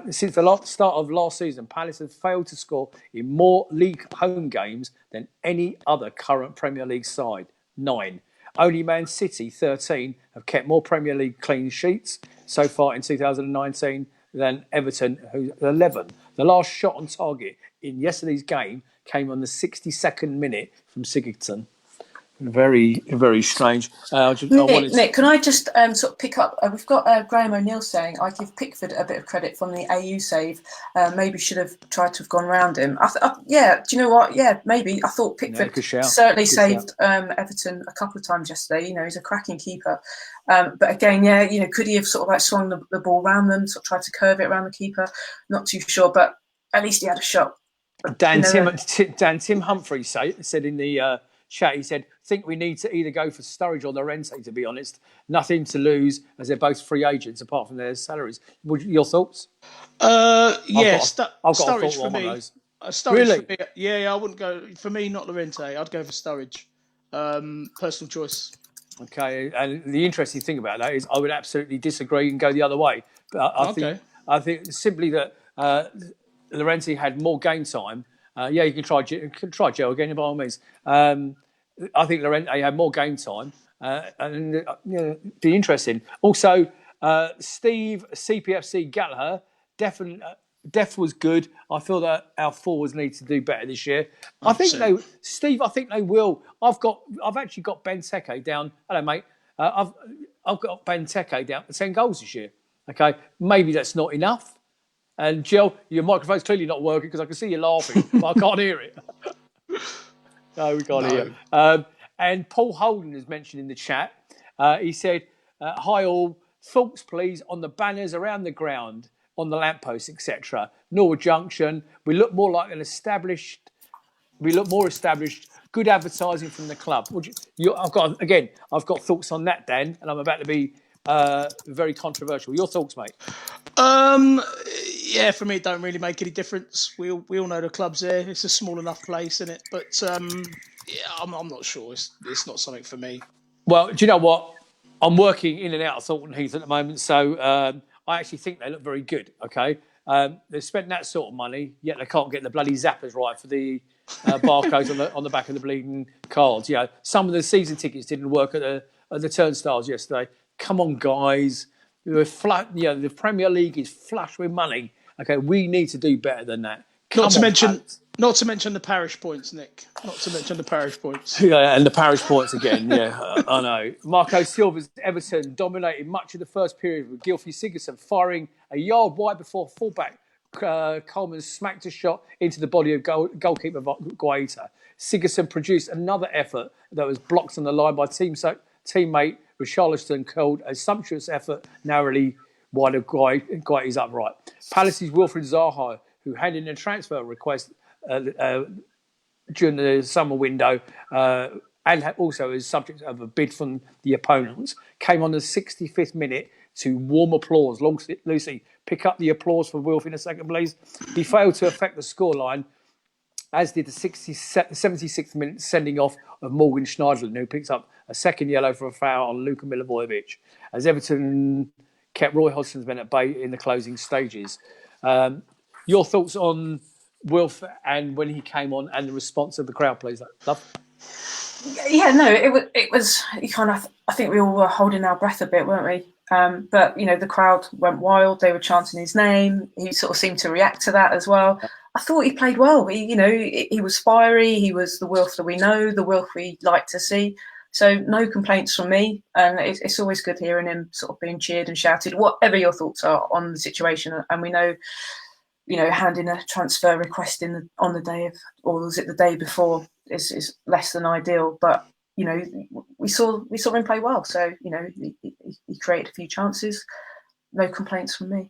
Since the start of last season, Palace have failed to score in more league home games than any other current Premier League side. 9. Only Man City, 13, have kept more Premier League clean sheets so far in 2019 than Everton, who's 11. The last shot on target in yesterday's game came on the 62nd minute from Sigurdsson. Very, very strange. Nick, can I just sort of pick up? We've got Graham O'Neill saying, I give Pickford a bit of credit from the Ayew save. Maybe should have tried to have gone round him. Yeah, do you know what? Yeah, maybe. I thought Pickford certainly saved Everton a couple of times yesterday. He's a cracking keeper. But again, could he have sort of like swung the ball around them, sort of tried to curve it around the keeper? Not too sure, but at least he had a shot. Tim Humphreys said in the chat. He said, think we need to either go for Sturridge or Llorente, to be honest. Nothing to lose as they're both free agents apart from their salaries. Your thoughts? Yeah, I've got a Sturridge thought for on one of me. those. Sturridge Really? for me. Yeah, I wouldn't go. For me, not Llorente. I'd go for Sturridge. Personal choice. Okay, and the interesting thing about that is I would absolutely disagree and go the other way. But I think simply that Llorente had more game time. You can try Jel again by all means. I think Llorente had more game time, and be interesting. Also, Steve CPFC Gallagher definitely. Def was good. I feel that our forwards need to do better this year. 100%. I think Steve. I think they will. I've actually got Benteke down. Hello, mate. I've got Benteke down for 10 goals this year. Okay, maybe that's not enough. And Jill, your microphone's clearly not working because I can see you laughing, but I can't hear it. No, we can't hear. And Paul Holden is mentioned in the chat. He said, "Hi all. Thoughts, please, on the banners around the ground." On the lampposts, etc. Norwood Junction, we look more like an established. We look more established. Good advertising from the club. I've got thoughts on that, Dan, and I'm about to be very controversial. Your thoughts, mate? Yeah, for me, it don't really make any difference. We all know the club's there. It's a small enough place, isn't it? But I'm not sure. It's not something for me. Well, do you know what? I'm working in and out of Thornton Heath at the moment, so. I actually think they look very good, okay? They've spent that sort of money, yet they can't get the bloody zappers right for the barcodes on the back of the bleeding cards. You know, some of the season tickets didn't work at the turnstiles yesterday. Come on, guys. The Premier League is flush with money. Okay, we need to do better than that. Not to mention the parish points, Nick. Not to mention the parish points. Yeah, and the parish points again. Yeah, I know. Marco Silva's Everton dominated much of the first period with Gylfi Sigurdsson firing a yard wide before fullback Coleman smacked a shot into the body of goalkeeper Guaita. Sigurdsson produced another effort that was blocked on the line by teammate Richarlison, called a sumptuous effort narrowly wide of Guaita's upright. Palace's Wilfred Zaha, who handed in a transfer request during the summer window and also as subject of a bid from the opponents, came on the 65th minute to warm applause. Lucie, pick up the applause for Wilf in a second, please. He failed to affect the scoreline, as did the 76th minute sending off of Morgan Schneiderlin, who picked up a second yellow for a foul on Luka Milivojevic, as Everton kept Roy Hodgson's men at bay in the closing stages. Your thoughts on Wilf and when he came on and the response of the crowd, please? Love? Yeah, no, it was kind of. I think we all were holding our breath a bit, weren't we? But the crowd went wild. They were chanting his name. He sort of seemed to react to that as well. I thought he played well. He was fiery. He was the Wilf that we know, the Wilf we like to see. So no complaints from me. And it's always good hearing him sort of being cheered and shouted. Whatever your thoughts are on the situation, and we know. Handing a transfer request on the day of, or was it the day before, is less than ideal. But we saw him play well. So he created a few chances. No complaints from me.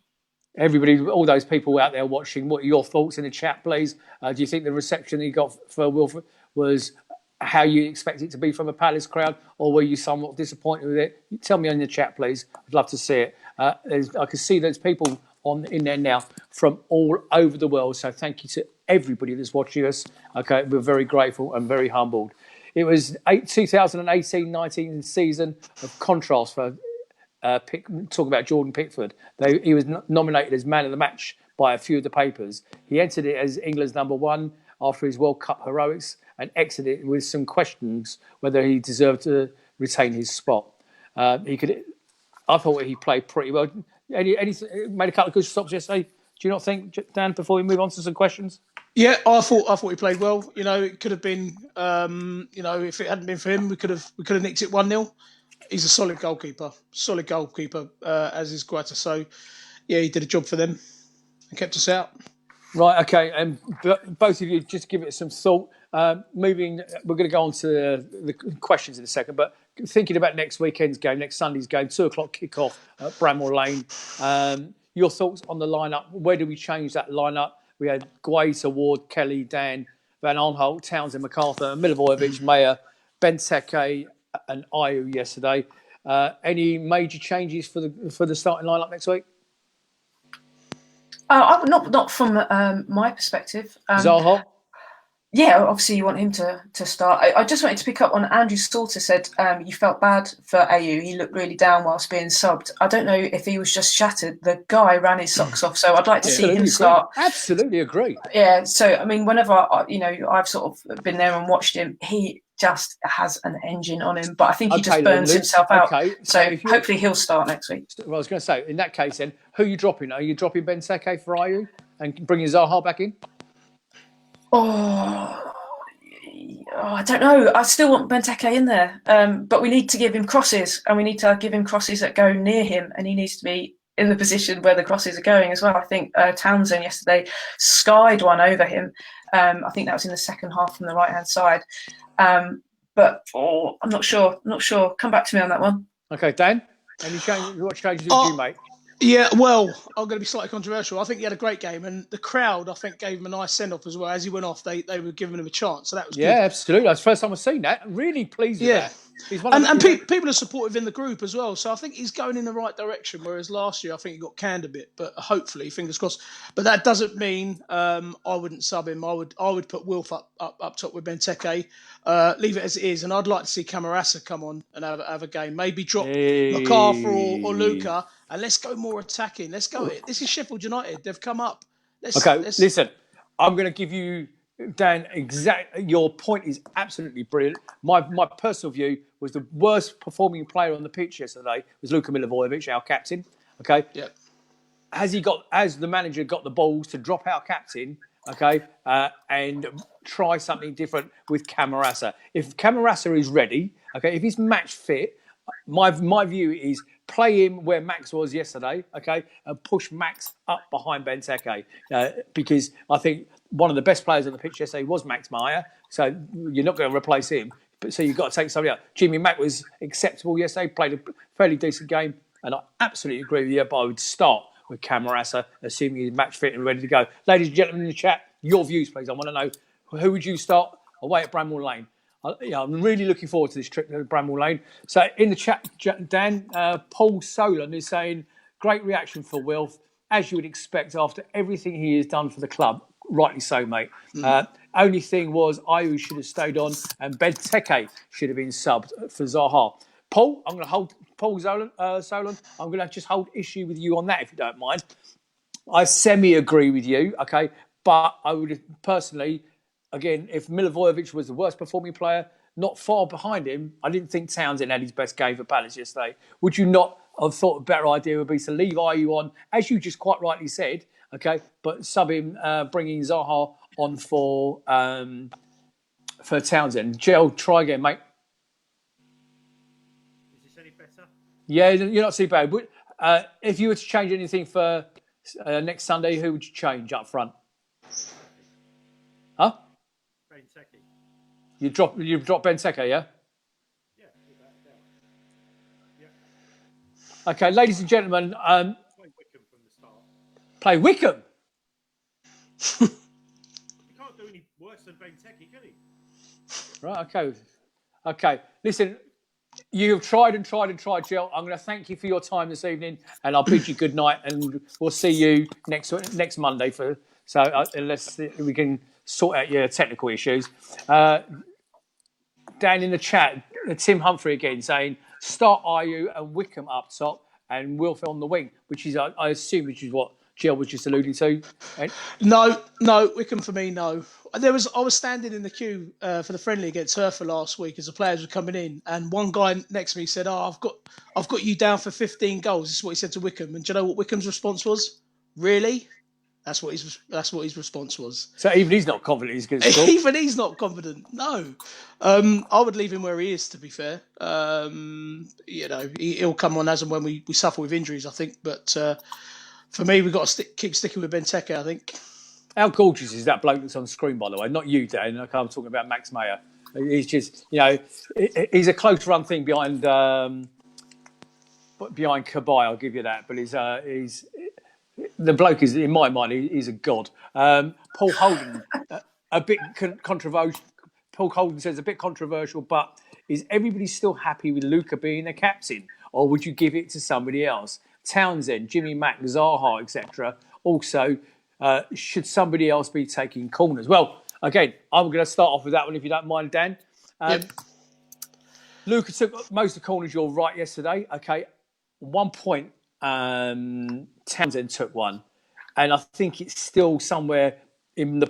Everybody, all those people out there watching, what are your thoughts in the chat, please? Do you think the reception he got for Wilfred was how you expect it to be from a Palace crowd, or were you somewhat disappointed with it? Tell me in the chat, please. I'd love to see it. I can see there's people in there now from all over the world. So thank you to everybody that's watching us. Okay, we're very grateful and very humbled. It was 2018-19 season of contrast for talk about Jordan Pickford. He was nominated as man of the match by a few of the papers. He entered it as England's number one after his World Cup heroics and exited with some questions whether he deserved to retain his spot. I thought he played pretty well. Made a couple of good stops yesterday. Do you not think, Dan, before we move on to some questions? Yeah, I thought he played well. It could have been, if it hadn't been for him, we could have nicked it 1-0. He's a solid goalkeeper, as is Guaita. So, yeah, he did a job for them and kept us out. Right, okay, and both of you, just give it some thought. We're going to go on to the questions in a second, but thinking about next Sunday's game, 2:00 kickoff at Bramwell Lane. Your thoughts on the lineup? Where do we change that lineup? We had Guaita, Ward, Kelly, Dan, Van Aanholt, Townsend, MacArthur, Milivojevic, Meyer, Benteke, and Ayew yesterday. Any major changes for the starting lineup next week? Not from my perspective. Zaha? Yeah, obviously you want him to start. I just wanted to pick up on Andrew Salter said you felt bad for Ayew. He looked really down whilst being subbed. I don't know if he was just shattered. The guy ran his socks off, so I'd like to see him start. Absolutely agree. Yeah, so I mean, whenever I've sort of been there and watched him, he just has an engine on him. But I think he just burns himself out. So hopefully he'll start next week. Well, I was going to say, in that case, then who are you dropping? Are you dropping Benteke for Ayew and bringing Zaha back in? Oh, I don't know. I still want Benteke in there, but we need to give him crosses, and we need to give him crosses that go near him, and he needs to be in the position where the crosses are going as well. I think Townsend yesterday skied one over him. I think that was in the second half from the right-hand side. But I'm not sure. Come back to me on that one. Okay, Dan, what changes did you make? Yeah, well, I'm going to be slightly controversial. I think he had a great game, and the crowd, I think, gave him a nice send-off as well. As he went off, they were giving him a chance, so that was good. Yeah, absolutely. That's the first time I've seen that. Really pleased with that. And people are supportive in the group as well, so I think he's going in the right direction, whereas last year I think he got canned a bit, but hopefully, fingers crossed. But that doesn't mean I wouldn't sub him. I would put Wilf up top with Benteke, leave it as it is, and I'd like to see Camarasa come on and have a game. Maybe drop MacArthur or Luca, and let's go more attacking. Let's go. This is Sheffield United. They've come up. Listen, I'm going to give you, Dan, your point is absolutely brilliant. My personal view was the worst performing player on the pitch yesterday was Luka Milivojevic, our captain. Okay. Yeah. Has the manager got the balls to drop our captain? Okay, and try something different with Camarasa. If Camarasa is ready, okay, if he's match fit, my view is play him where Max was yesterday, okay, and push Max up behind Benteke, because I think one of the best players on the pitch yesterday was Max Meyer, so you're not going to replace him, but so you've got to take somebody out. Jimmy Mack was acceptable yesterday, played a fairly decent game, and I absolutely agree with you, but I would start with Camarasa, assuming he's match fit and ready to go. Ladies and gentlemen in the chat, your views, please. I want to know, who would you start away at Bramwell Lane? I'm really looking forward to this trip to Bramwell Lane. So in the chat, Dan, Paul Solon is saying, great reaction for Wilf, as you would expect after everything he has done for the club. Rightly so, mate. Only thing was, Ayew should have stayed on and Benteke should have been subbed for Zaha. Paul, I'm going to hold Paul Solon. I'm going to just hold issue with you on that, if you don't mind. I semi-agree with you, okay? But I would personally, again, if Milivojevic was the worst performing player, not far behind him, I didn't think Townsend had his best game for Palace yesterday. Would you not have thought a better idea would be to leave Ayew on, as you just quite rightly said, okay, but sub him, bringing Zaha on for Townsend? Jel, try again, mate. Is this any better? Yeah, you're not too bad. If you were to change anything for next Sunday, who would you change up front? Huh? Benteke. You drop Benteke, yeah? Yeah, without a doubt. Yeah. Okay, ladies and gentlemen, Play Wickham from the start. play Wickham. He can't do any worse than Benteke, can he? Right, okay. Listen, you have tried and tried and tried, Jill. I'm going to thank you for your time this evening, and I'll bid you good night, and we'll see you next Monday. Unless we can sort out your technical issues. Down in the chat, Tim Humphrey again saying, start Ayew and Wickham up top and Wilf on the wing, which is, I assume, which is what Jill was just alluding to. No, Wickham for me, no. I was standing in the queue for the friendly against Hertha last week as the players were coming in, and one guy next to me said, I've got you down for 15 goals. This is what he said to Wickham. And do you know what Wickham's response was? Really? That's what his response was. So even he's not confident he's going to score? Even he's not confident, no. I would leave him where he is, to be fair. He'll come on as and when we suffer with injuries, I think. But for me, we've got to keep sticking with Benteke, I think. How gorgeous is that bloke that's on the screen, by the way? Not you, Dan. I'm talking about Max Meyer. He's just, he's a close run thing behind Kabay, I'll give you that. But he's the bloke is, in my mind, he's a god. Paul Holden. a bit controversial. Paul Colden says a bit controversial, but is everybody still happy with Luca being a captain, or would you give it to somebody else? Townsend, Jimmy Mack, Zaha, etc. Also, should somebody else be taking corners? Well, again, I'm going to start off with that one if you don't mind, Dan. Yep. Luca took most of the corners. You're right. Yesterday, okay. 1 point, Townsend took one, and I think it's still somewhere in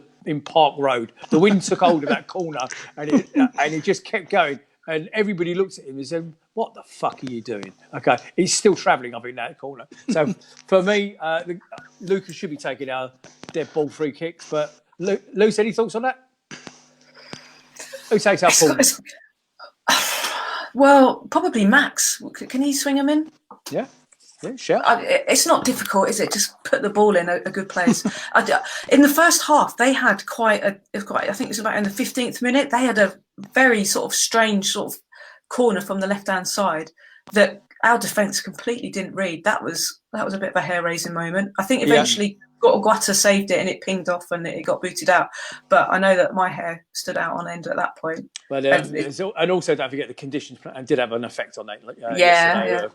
Park Road. The wind took hold of that corner, and it just kept going. And everybody looked at him and said, "What the fuck are you doing?" Okay, he's still travelling up in that corner. So for me, Lucas should be taking our dead ball free kicks. But Luce, any thoughts on that? Who takes our corners? Well, probably Max. Can he swing them in? Yeah, sure. It's not difficult, is it? Just put the ball in a good place. In the first half, they had quite. I think it was about in the 15th minute. They had a very sort of strange sort of corner from the left-hand side that our defence completely didn't read. That was a bit of a hair-raising moment. I think eventually Guata saved it and it pinged off and it got booted out. But I know that my hair stood out on end at that point. But and also don't forget the conditions did have an effect on that. Yeah.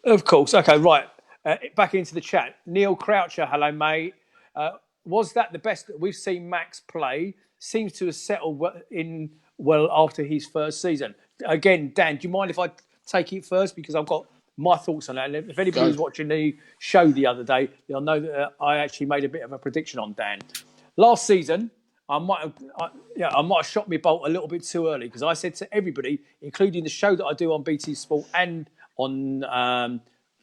Of course. Okay, right. Back into the chat. Neil Croucher, hello, mate. Was that the best that we've seen Max play? Seems to have settled in well after his first season. Again, Dan, do you mind if I take it first? Because I've got my thoughts on that. And if anybody was watching the show the other day, they'll know that I actually made a bit of a prediction on Dan. Last season, I might have shot me bolt a little bit too early because I said to everybody, including the show that I do on BT Sport and on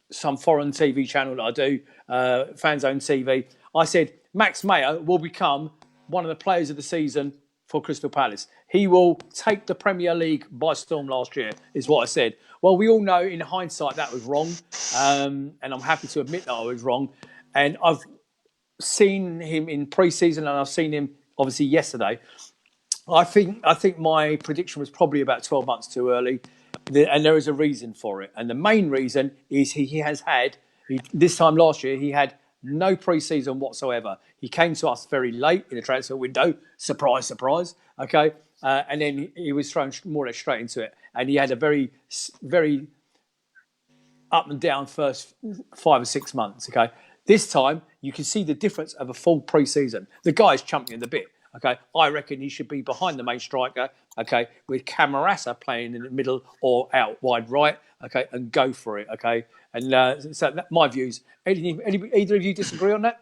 some foreign TV channel that I do, Fanzone TV, I said Max Meyer will become one of the players of the season for Crystal Palace. He will take the Premier League by storm last year, is what I said. Well, we all know in hindsight that was wrong, and I'm happy to admit that I was wrong. And I've seen him in pre-season, and I've seen him obviously yesterday. I think my prediction was probably about 12 months too early, and there is a reason for it. And the main reason is this time last year he had no pre-season whatsoever. He came to us very late in the transfer window. Surprise, surprise. Okay. And then he was thrown more or less straight into it. And he had a very, very up and down first 5 or 6 months. Okay. This time you can see the difference of a full pre-season. The guy's champion the bit. Okay. I reckon he should be behind the main striker. Okay. With Camarasa playing in the middle or out wide right. Okay. And go for it. Okay. And so my views. Either of you disagree on that?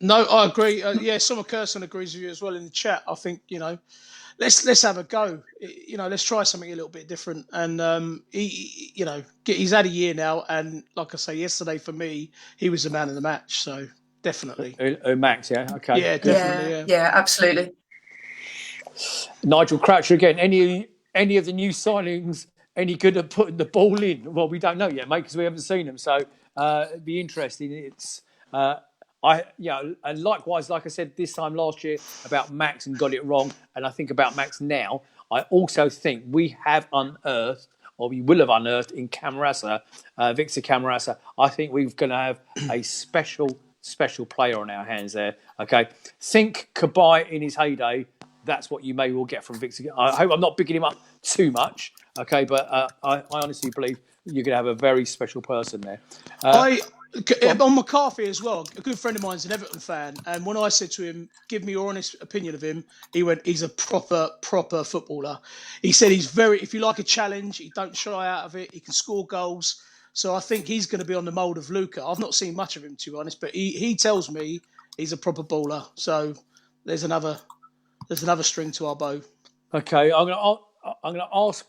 No, I agree. Summer Kirsten agrees with you as well in the chat. I think, let's have a go. Let's try something a little bit different. And he's had a year now, and like I say, yesterday for me, he was the man of the match. So definitely. Max, yeah, okay, yeah, definitely, yeah, absolutely. Nigel Croucher again. Any of the new signings any good at putting the ball in? Well, we don't know yet, mate, because we haven't seen them. So it'd be interesting. It's and likewise, like I said this time last year about Max and got it wrong, and I think about Max now. I also think we have unearthed, or we will have unearthed in Camarasa, Victor Camarasa. I think we're going to have a special player on our hands there. Okay, think Kabay in his heyday. That's what you may well get from Victor. I hope I'm not bigging him up too much. Okay, but I honestly believe you're going to have a very special person there. On McCarthy as well, a good friend of mine's an Everton fan, and when I said to him, give me your honest opinion of him, he went, he's a proper footballer. He said if you like a challenge, he don't shy out of it, he can score goals. So I think he's going to be on the mould of Luca. I've not seen much of him, to be honest, but he tells me he's a proper baller. So there's another string to our bow. Okay, I'm going to ask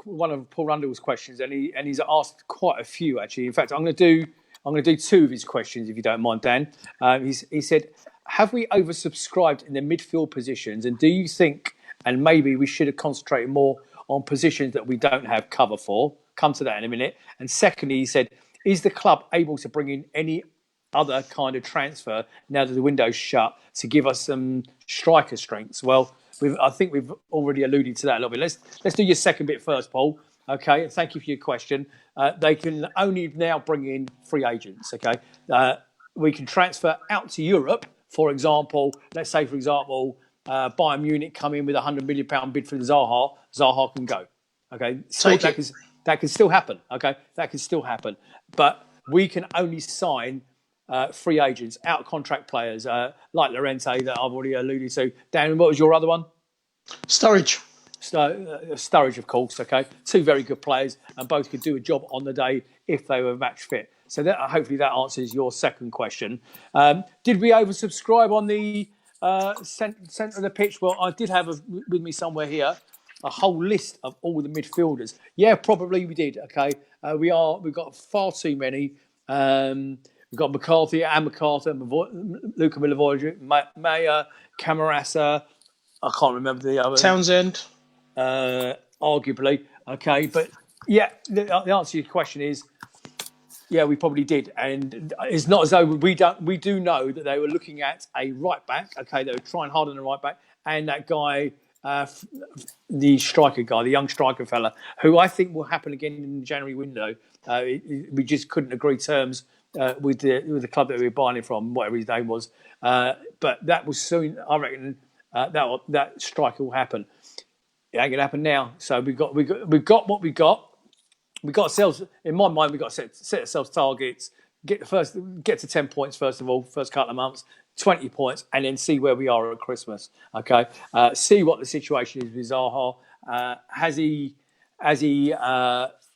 one of Paul Rundle's questions, and he's asked quite a few actually. In fact, I'm going to do two of his questions if you don't mind, Dan. He said, "Have we oversubscribed in the midfield positions, and do you think, and maybe we should have concentrated more on positions that we don't have cover for?" Come to that in a minute. And secondly, he said, "Is the club able to bring in any other kind of transfer now that the window's shut to give us some striker strengths?" Well, I think we've already alluded to that a little bit. Let's do your second bit first, Paul. Okay, thank you for your question. They can only now bring in free agents. Okay, we can transfer out to Europe for example, let's say, for example, Bayern Munich come in with £100 million bid for Zaha, Zaha can go. Okay, still, that can still happen. Okay, that can still happen. But we can only sign free agents, out of contract players like Llorente that I've already alluded to. Dan, what was your other one? Sturridge. Sturridge, of course. Okay, two very good players, and both could do a job on the day if they were match fit. So hopefully that answers your second question. Did we oversubscribe on the centre of the pitch? Well, I did have with me somewhere here a whole list of all the midfielders. Yeah, probably we did. Okay, we've got far too many. We've got McCarthy, Luka Milivojevic, Meyer, Camarasa. I can't remember the other. Townsend. Arguably. Okay, but yeah, the answer to your question is, yeah, we probably did, and it's not as though we do know that they were looking at a right back. Okay, they were trying hard on the right back, and that guy, the striker guy, the young striker fella, who I think will happen again in the January window. We just couldn't agree terms with the club that we were buying it from, whatever his name was. But that was soon. I reckon that striker will happen. It ain't gonna happen now. So we've got what we got. We got ourselves, in my mind, we got to set ourselves targets. Get to 10 points first of all, first couple of months, 20 points, and then see where we are at Christmas. Okay, see what the situation is with Zaha. Has he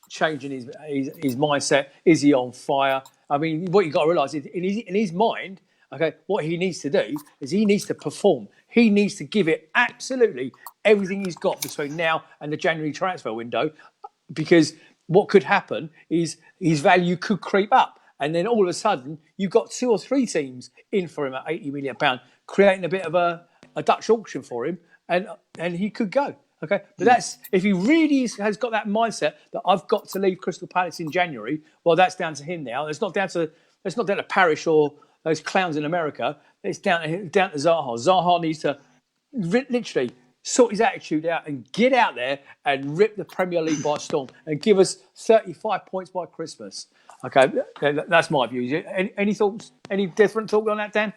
changing his mindset? Is he on fire? I mean, what you got to realise is in his mind, okay, what he needs to do is he needs to perform. He needs to give it absolutely everything he's got between now and the January transfer window, because what could happen is his value could creep up. And then all of a sudden, you've got 2 or 3 teams in for him at £80 million, creating a bit of a Dutch auction for him, and he could go. Okay, but that's if he really has got that mindset that I've got to leave Crystal Palace in January. Well, that's down to him now. It's not down to Parish or those clowns in America. It's down to Zaha. Zaha needs to literally sort his attitude out and get out there and rip the Premier League by storm and give us 35 points by Christmas. Okay, that's my view. Any thoughts? Any different talk on that, Dan?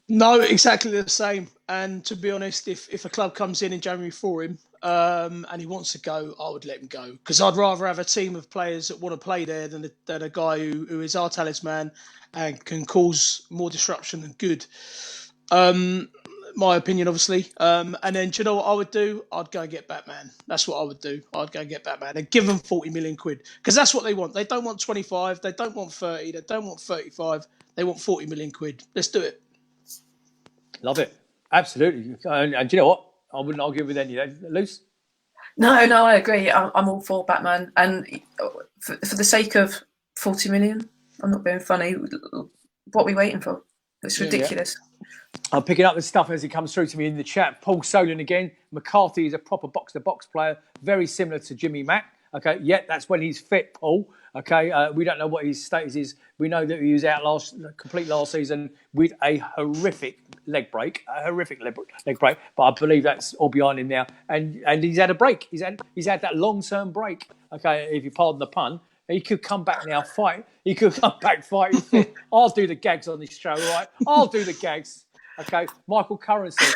No, exactly the same. And to be honest, if a club comes in January for him and he wants to go, I would let him go, because I'd rather have a team of players that want to play there than a guy who is our talisman and can cause more disruption than good. My opinion, obviously. And then, do you know what I would do? I'd go and get Batman. That's what I would do. I'd go and get Batman and give them 40 million quid, because that's what they want. They don't want 25. They don't want 30. They don't want 35. They want 40 million quid. Let's do it. Love it. Absolutely. And do you know what? I wouldn't argue with any of that. Luce? No, I agree. I'm all for Batman. And for the sake of 40 million, I'm not being funny. What are we waiting for? It's ridiculous. Yeah. I'm picking up the stuff as it comes through to me in the chat. Paul Solon again. McCarthy is a proper box-to-box player, very similar to Jimmy Mack. Okay, yeah, that's when he's fit, Paul. Okay, we don't know what his status is. We know that he was out last season with a horrific leg break. But I believe that's all behind him now. And he's had a break. He's had that long-term break. Okay, if you pardon the pun. He could come back now, fight. He could come back fighting fit. I'll do the gags on this show, right? I'll do the gags. Okay, Michael Curran says,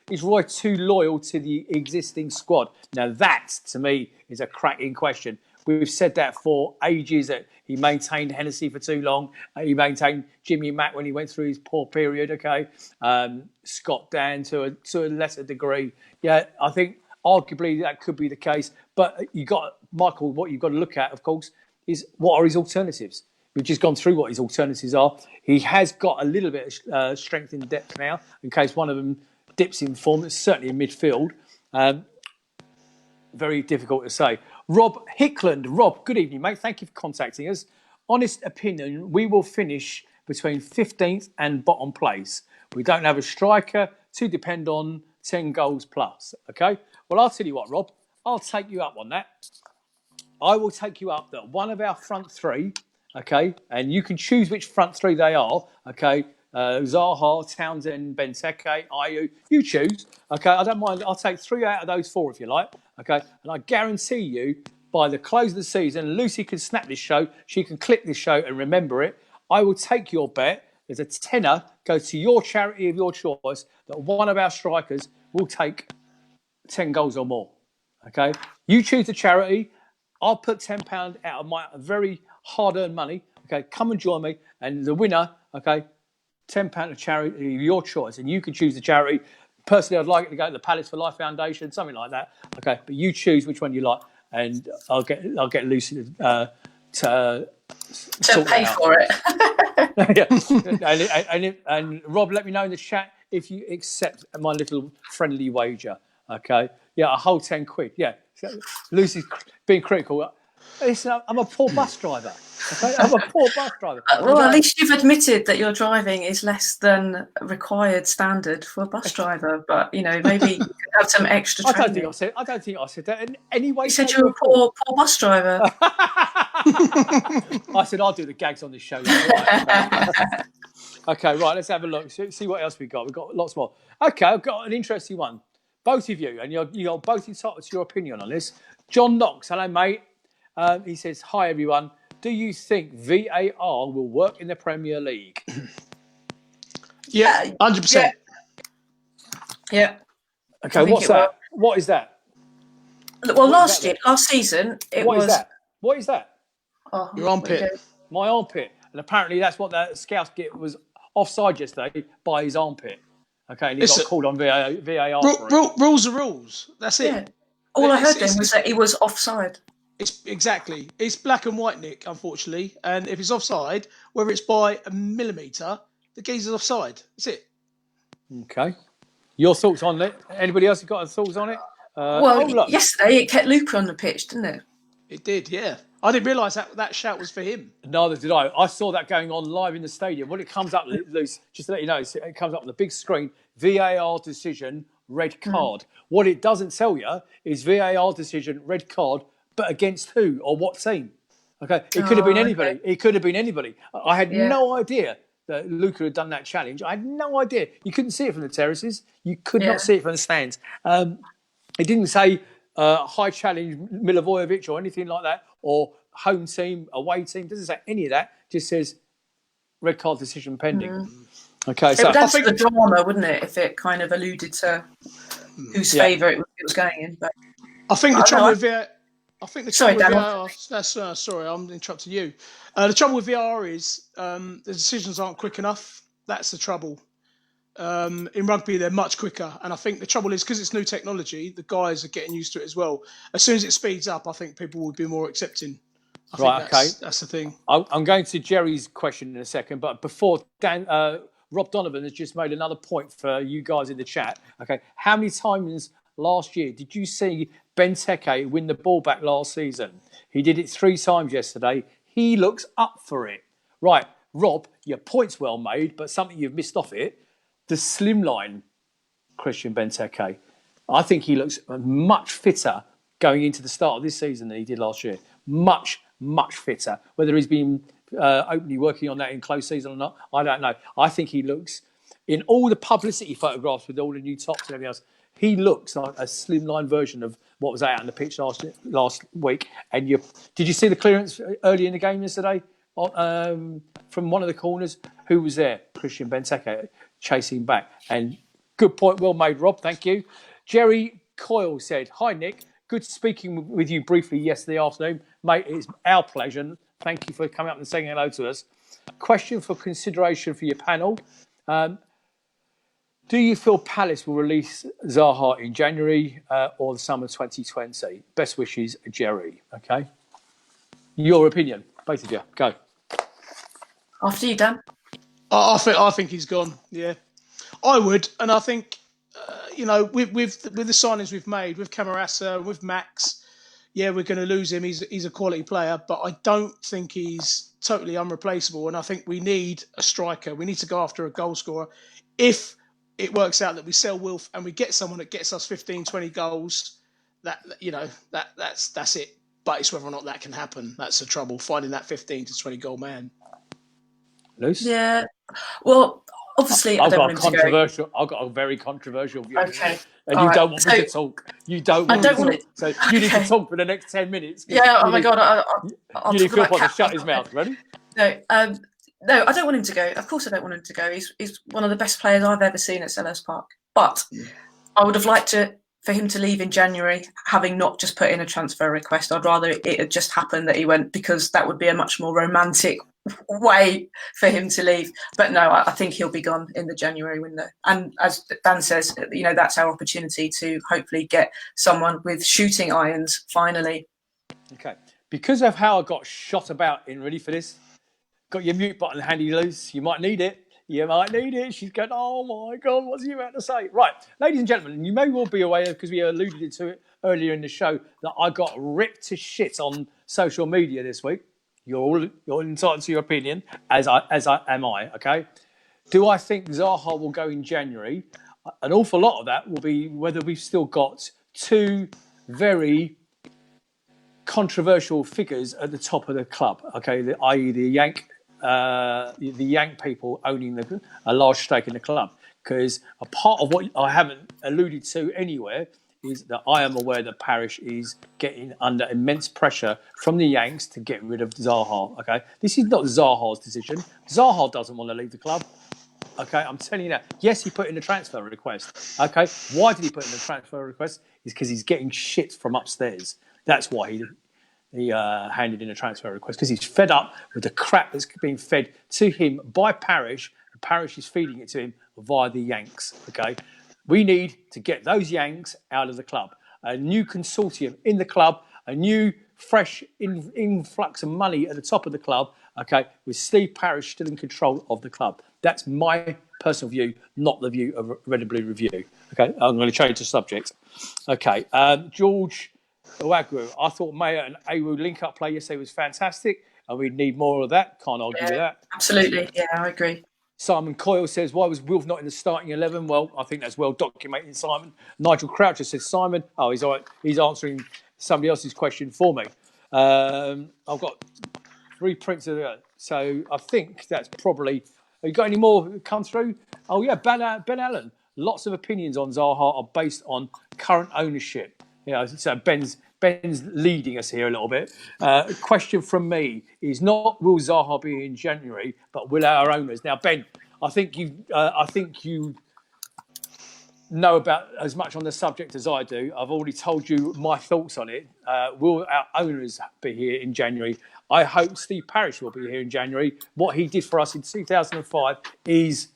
is Roy too loyal to the existing squad? Now that, to me, is a cracking question. We've said that for ages, that he maintained Hennessy for too long. He maintained Jimmy Mack when he went through his poor period, okay? Scott Dan to a lesser degree. Yeah, I think arguably that could be the case. But Michael, what you've got to look at, of course, is what are his alternatives? We've just gone through what his alternatives are. He has got a little bit of strength in depth now, in case one of them dips in form. It's certainly in midfield. Very difficult to say. Rob Hickland. Rob, good evening, mate. Thank you for contacting us. Honest opinion, we will finish between 15th and bottom place. We don't have a striker to depend on 10 goals plus. Okay? Well, I'll tell you what, Rob. I'll take you up on that. I will take you up that one of our front three, okay, and you can choose which front three they are, okay, Zaha, Townsend, Benteke, Ayew, you choose, okay, I don't mind, I'll take 3 out of those 4 if you like, okay, and I guarantee you, by the close of the season, Lucie can snap this show, she can clip this show and remember it, I will take your bet there's a tenner goes to your charity of your choice that one of our strikers will take 10 goals or more. Okay, you choose the charity. I'll put £10 out of my very hard-earned money. Okay, come and join me, and the winner, okay, £10 of charity of your choice, and you can choose the charity. Personally, I'd like it to go to the Palace for Life Foundation, something like that. Okay, but you choose which one you like, and I'll get Lucie to pay for it. Yeah. And Rob, let me know in the chat if you accept my little friendly wager. Okay, yeah, a whole £10. Yeah, so Lucie's being critical. Listen, I'm a poor bus driver. Okay? I'm a poor bus driver. Well, at least you've admitted that your driving is less than required standard for a bus driver. But maybe you could have some extra training. I don't think I said that in any way. You said you're a poor bus driver. I said I'll do the gags on this show. Okay, right. Let's have a look. See what else we've got. We've got lots more. Okay, I've got an interesting one. Both of you, and you're both entitled to your opinion on this. John Knox, hello, mate. He says, hi, everyone. Do you think VAR will work in the Premier League? Yeah, 100%. Yeah. Okay, what's that? What is that? Well, last season, What is that? What is that? Oh, your armpit. My armpit. And apparently that's what the scouts was offside yesterday by his armpit. Okay, and he got called on VAR for it. Rules are rules. That's it. Yeah. All I heard then was that he was offside. It's black and white, Nick, unfortunately. And if it's offside, whether it's by a millimetre, the geezer's offside. That's it. Okay. Your thoughts on it? Anybody else got thoughts on it? Yesterday it kept Luca on the pitch, didn't it? It did, yeah. I didn't realise that shout was for him. Neither did I. I saw that going on live in the stadium. When it comes up, Luce, just to let you know, it comes up on the big screen, VAR decision, red card. What it doesn't tell you is VAR decision, red card, but against who or what team? Okay, it could have been anybody. Okay. It could have been anybody. I had no idea that Luca had done that challenge. I had no idea. You couldn't see it from the terraces. You could not see it from the stands. It didn't say high challenge Milivojevic or anything like that, or home team, away team. It doesn't say any of that. It just says red card decision pending. Okay, so it would add to the drama, wouldn't it, if it kind of alluded to whose favour it was going in? But I think the trouble with VAR. Sorry, I'm interrupting you. The trouble with VAR is the decisions aren't quick enough. That's the trouble. In rugby, they're much quicker. And I think the trouble is, because it's new technology, the guys are getting used to it as well. As soon as it speeds up, I think people would be more accepting. That's the thing. I'm going to Jerry's question in a second. But before Rob Donovan has just made another point for you guys in the chat. Okay, how many times last year did you see Benteke win the ball back last season? He did it 3 times yesterday. He looks up for it. Right, Rob, your point's well made, but something you've missed off it. The slimline Christian Benteke. I think he looks much fitter going into the start of this season than he did last year. Much, much fitter. Whether he's been openly working on that in close season or not, I don't know. I think he looks, in all the publicity photographs with all the new tops and everything else, he looks like a slimline version of what was out on the pitch last week. And did you see the clearance early in the game yesterday from one of the corners? Who was there? Christian Benteke chasing back. And good point, well made, Rob. Thank you. Jerry Coyle said, "Hi, Nick. Good speaking with you briefly yesterday afternoon. Mate, it's our pleasure. Thank you for coming up and saying hello to us. Question for consideration for your panel. Do you feel Palace will release Zaha in January or the summer 2020? Best wishes, Jerry." Okay. Your opinion, both of you. Go. After you, Dan. I think he's gone. Yeah, I would, and I think with the signings we've made with Camarasa, with Max, we're going to lose him. He's a quality player, but I don't think he's totally unreplaceable. And I think we need a striker. We need to go after a goal scorer. If it works out that we sell Wilf and we get someone that gets us 15, 20 goals, that's it. But it's whether or not that can happen. That's the trouble, finding that 15 to 20 goal man. Luce? Yeah. Well, obviously, I've got a very controversial view. Okay. And you don't want me to talk. You don't want me to talk. So you need to talk for the next 10 minutes. Yeah, oh my God. You need Phil to shut his mouth. Ready? No. No, I don't want him to go. Of course I don't want him to go. He's one of the best players I've ever seen at Selhurst Park. But I would have liked for him to leave in January, having not just put in a transfer request. I'd rather it had just happened that he went, because that would be a much more romantic way for him to leave. But no, I think he'll be gone in the January window. And as Dan says, that's our opportunity to hopefully get someone with shooting irons finally. Okay. Because of how I got shot about in ready for this, got your mute button handy loose. You might need it. You might need it. She's going, oh my God, what's he about to say? Right, ladies and gentlemen, you may well be aware, because we alluded to it earlier in the show, that I got ripped to shit on social media this week. You're entitled to your opinion, as I am. Okay. Do I think Zaha will go in January? An awful lot of that will be whether we've still got two very controversial figures at the top of the club. Okay, i.e. the Yank people owning a large stake in the club. Because a part of what I haven't alluded to anywhere is that I am aware that Parish is getting under immense pressure from the Yanks to get rid of Zaha. Okay, this is not Zaha's decision. Zaha doesn't want to leave the club. Okay, I'm telling you that. Yes, he put in a transfer request. Okay, why did he put in a transfer request? It's because he's getting shit from upstairs. That's why he handed in a transfer request, because he's fed up with the crap that's being fed to him by Parish, and Parish is feeding it to him via the Yanks. Okay, we need to get those Yanks out of the club. A new consortium in the club, a new fresh influx of money at the top of the club. Okay, with Steve Parish still in control of the club. That's my personal view, not the view of Red Blue Review. Okay, I'm going to change the subject. Okay, George Ayew. I thought Meyer and Ayew link-up play yesterday was fantastic, and we need more of that. Can't argue with that. Absolutely, yeah, I agree. Simon Coyle says, why was Wilf not in the starting 11? Well, I think that's well documented, Simon. Nigel Croucher says, Simon, he's all right. He's answering somebody else's question for me. I've got 3 prints of that. So I think that's probably... Have you got any more come through? Oh, yeah, Ben Allen. Lots of opinions on Zaha are based on current ownership. So Ben's leading us here a little bit. A question from me is not will Zaha be in January, but will our owners? Now, Ben, I think you know about as much on the subject as I do. I've already told you my thoughts on it. Will our owners be here in January? I hope Steve Parish will be here in January. What he did for us in 2005 is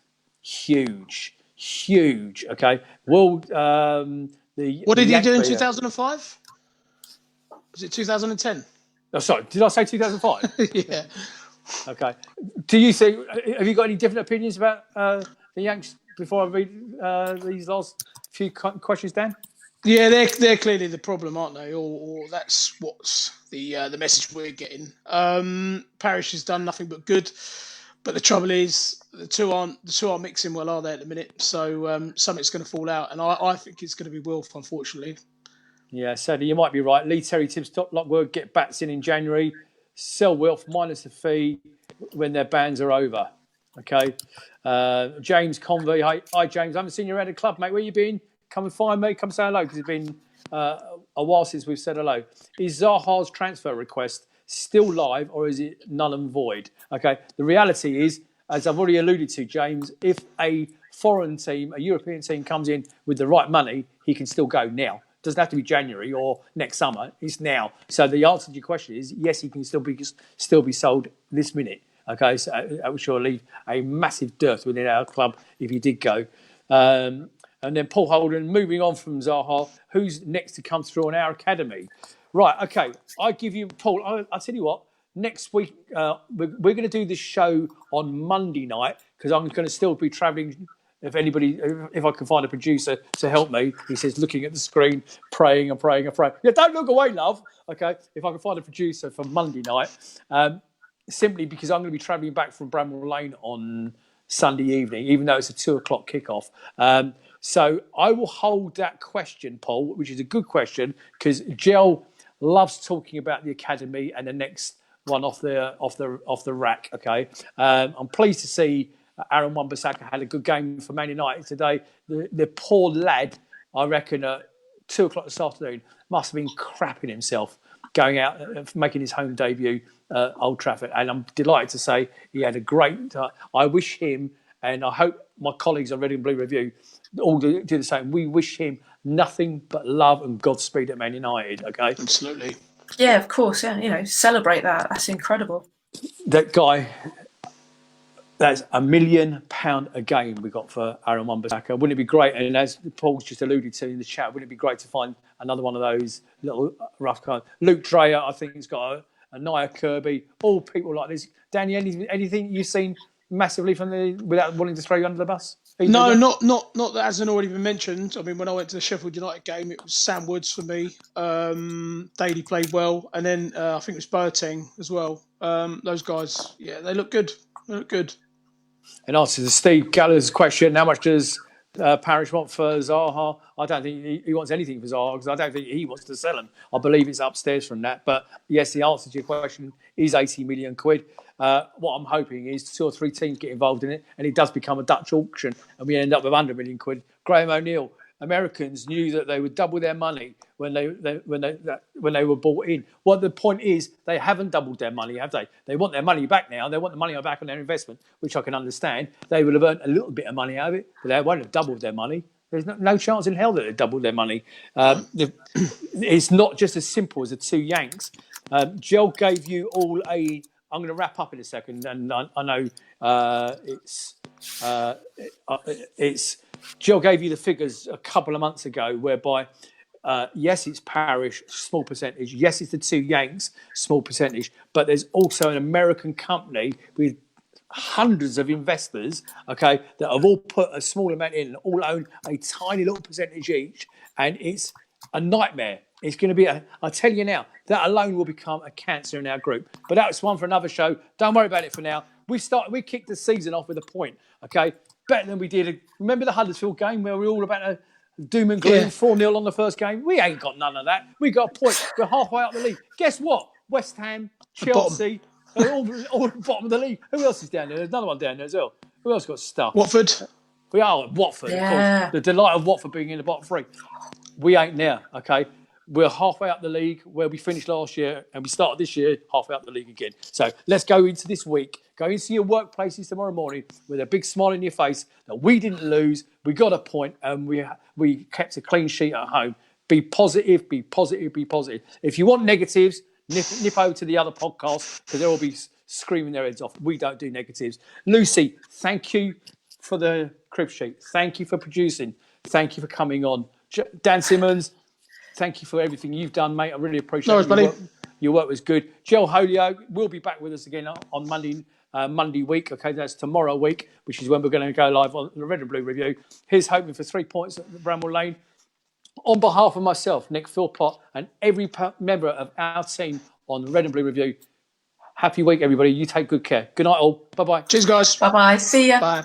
huge. Okay. Well, what did he do in 2005? Was it 2010? Oh, sorry. Did I say 2005? Yeah. Okay. Do you think? Have you got any different opinions about the Yanks before I read these last few questions, Dan? Yeah, they're clearly the problem, aren't they? Or that's what's the message we're getting. Parish has done nothing but good, but the trouble is the two aren't mixing well, are they, at the minute? So something's going to fall out, and I think it's going to be Wilf, unfortunately. Yeah, sadly, you might be right. Lee Terry, Tim Lockwood get bats in January. Sell Wilf minus the fee when their bans are over. Okay. James Convey. Hi, James. I haven't seen you around the club, mate. Where you been? Come and find me. Come say hello, because it's been a while since we've said hello. Is Zaha's transfer request still live, or is it null and void? Okay. The reality is, as I've already alluded to, James, if a foreign team, a European team comes in with the right money, he can still go now. It doesn't have to be January or next summer. It's now. So the answer to your question is yes, he can still be sold this minute. Okay, so that would sure leave a massive dearth within our club if he did go. And then Paul Holden, moving on from Zaha, who's next to come through on our academy? Right, okay, I give you, Paul, I'll tell you what, next week, we're going to do this show on Monday night, because I'm going to still be travelling. If I can find a producer to help me, he says, looking at the screen, praying and praying and praying. Yeah, don't look away, love. Okay, if I can find a producer for Monday night, simply because I'm going to be travelling back from Bramwell Lane on Sunday evening, even though it's a 2:00 kickoff. So I will hold that question, Paul, which is a good question, because Jel loves talking about the academy and the next one off the rack. Okay, I'm pleased to see Aaron Wan-Bissaka had a good game for Man United today. The poor lad, I reckon, at 2:00 this afternoon must have been crapping himself going out, making his home debut at Old Trafford. And I'm delighted to say he had a great. I wish him, and I hope my colleagues on Red and Blue Review all do the same. We wish him nothing but love and Godspeed at Man United. Okay, Absolutely. Yeah, of course. Yeah, celebrate that. That's incredible. that guy. That's £1 million a game we got for Aaron Wan-Bissaka. Wouldn't it be great? And as Paul's just alluded to in the chat, wouldn't it be great to find another one of those little rough cards? Luke Dreyer, I think, has got a Nia Kirby. All people like this. Danny, anything you've seen massively from without wanting to throw you under the bus? No, not that hasn't already been mentioned. I mean, when I went to the Sheffield United game, it was Sam Woods for me. Daly played well, and then I think it was Boateng as well. Those guys, yeah, they look good. They look good. In answer to Steve Galler's question, how much does Parish want for Zaha? I don't think he wants anything for Zaha because I don't think he wants to sell him. I believe it's upstairs from that. But yes, the answer to your question is 80 million quid. What I'm hoping is 2 or 3 teams get involved in it and it does become a Dutch auction and we end up with 100 million quid. Graham O'Neill, Americans knew that they would double their money when they were bought in. Well, the point is they haven't doubled their money, have they? They want their money back now. They want the money back on their investment, which I can understand. They would have earned a little bit of money out of it, but they won't have doubled their money. There's no chance in hell that they doubled their money. It's not just as simple as the 2 Yanks. Jel gave you all a. I'm going to wrap up in a second, and I know it's. Jill gave you the figures a couple of months ago, whereby yes, it's Parish, small percentage. Yes, it's the 2 Yanks, small percentage. But there's also an American company with hundreds of investors, okay, that have all put a small amount in and all own a tiny little percentage each, and it's a nightmare. It's going to be I tell you now, that alone will become a cancer in our group. But that's one for another show. Don't worry about it for now. We kicked the season off with a point, okay? Better than we did. Remember the Huddersfield game where we were all about a doom and gloom, 4-0 on the first game? We ain't got none of that. We got a point. We're halfway up the league. Guess what? West Ham, Chelsea, are all at the bottom of the league. Who else is down there? There's another one down there as well. Who else got stuff? Watford. We are at Watford, of course. The delight of Watford being in the bottom 3. We ain't there, okay? We're halfway up the league where we finished last year and we started this year halfway up the league again. So let's go into this week. Go into your workplaces tomorrow morning with a big smile on your face that we didn't lose. We got a point and we kept a clean sheet at home. Be positive, be positive, be positive. If you want negatives, nip over to the other podcast because they'll all be screaming their heads off. We don't do negatives. Lucie, thank you for the crib sheet. Thank you for producing. Thank you for coming on. Dan Simmons, thank you for everything you've done, mate. I really appreciate it. Your work was good. Jel Holyoke will be back with us again on Monday week. Okay, that's tomorrow week, which is when we're going to go live on the Red and Blue Review. Here's hoping for 3 points at Bramwell Lane. On behalf of myself, Nick Philpott, and every member of our team on the Red and Blue Review, happy week, everybody. You take good care. Good night, all. Bye-bye. Cheers, guys. Bye-bye. See ya. Bye.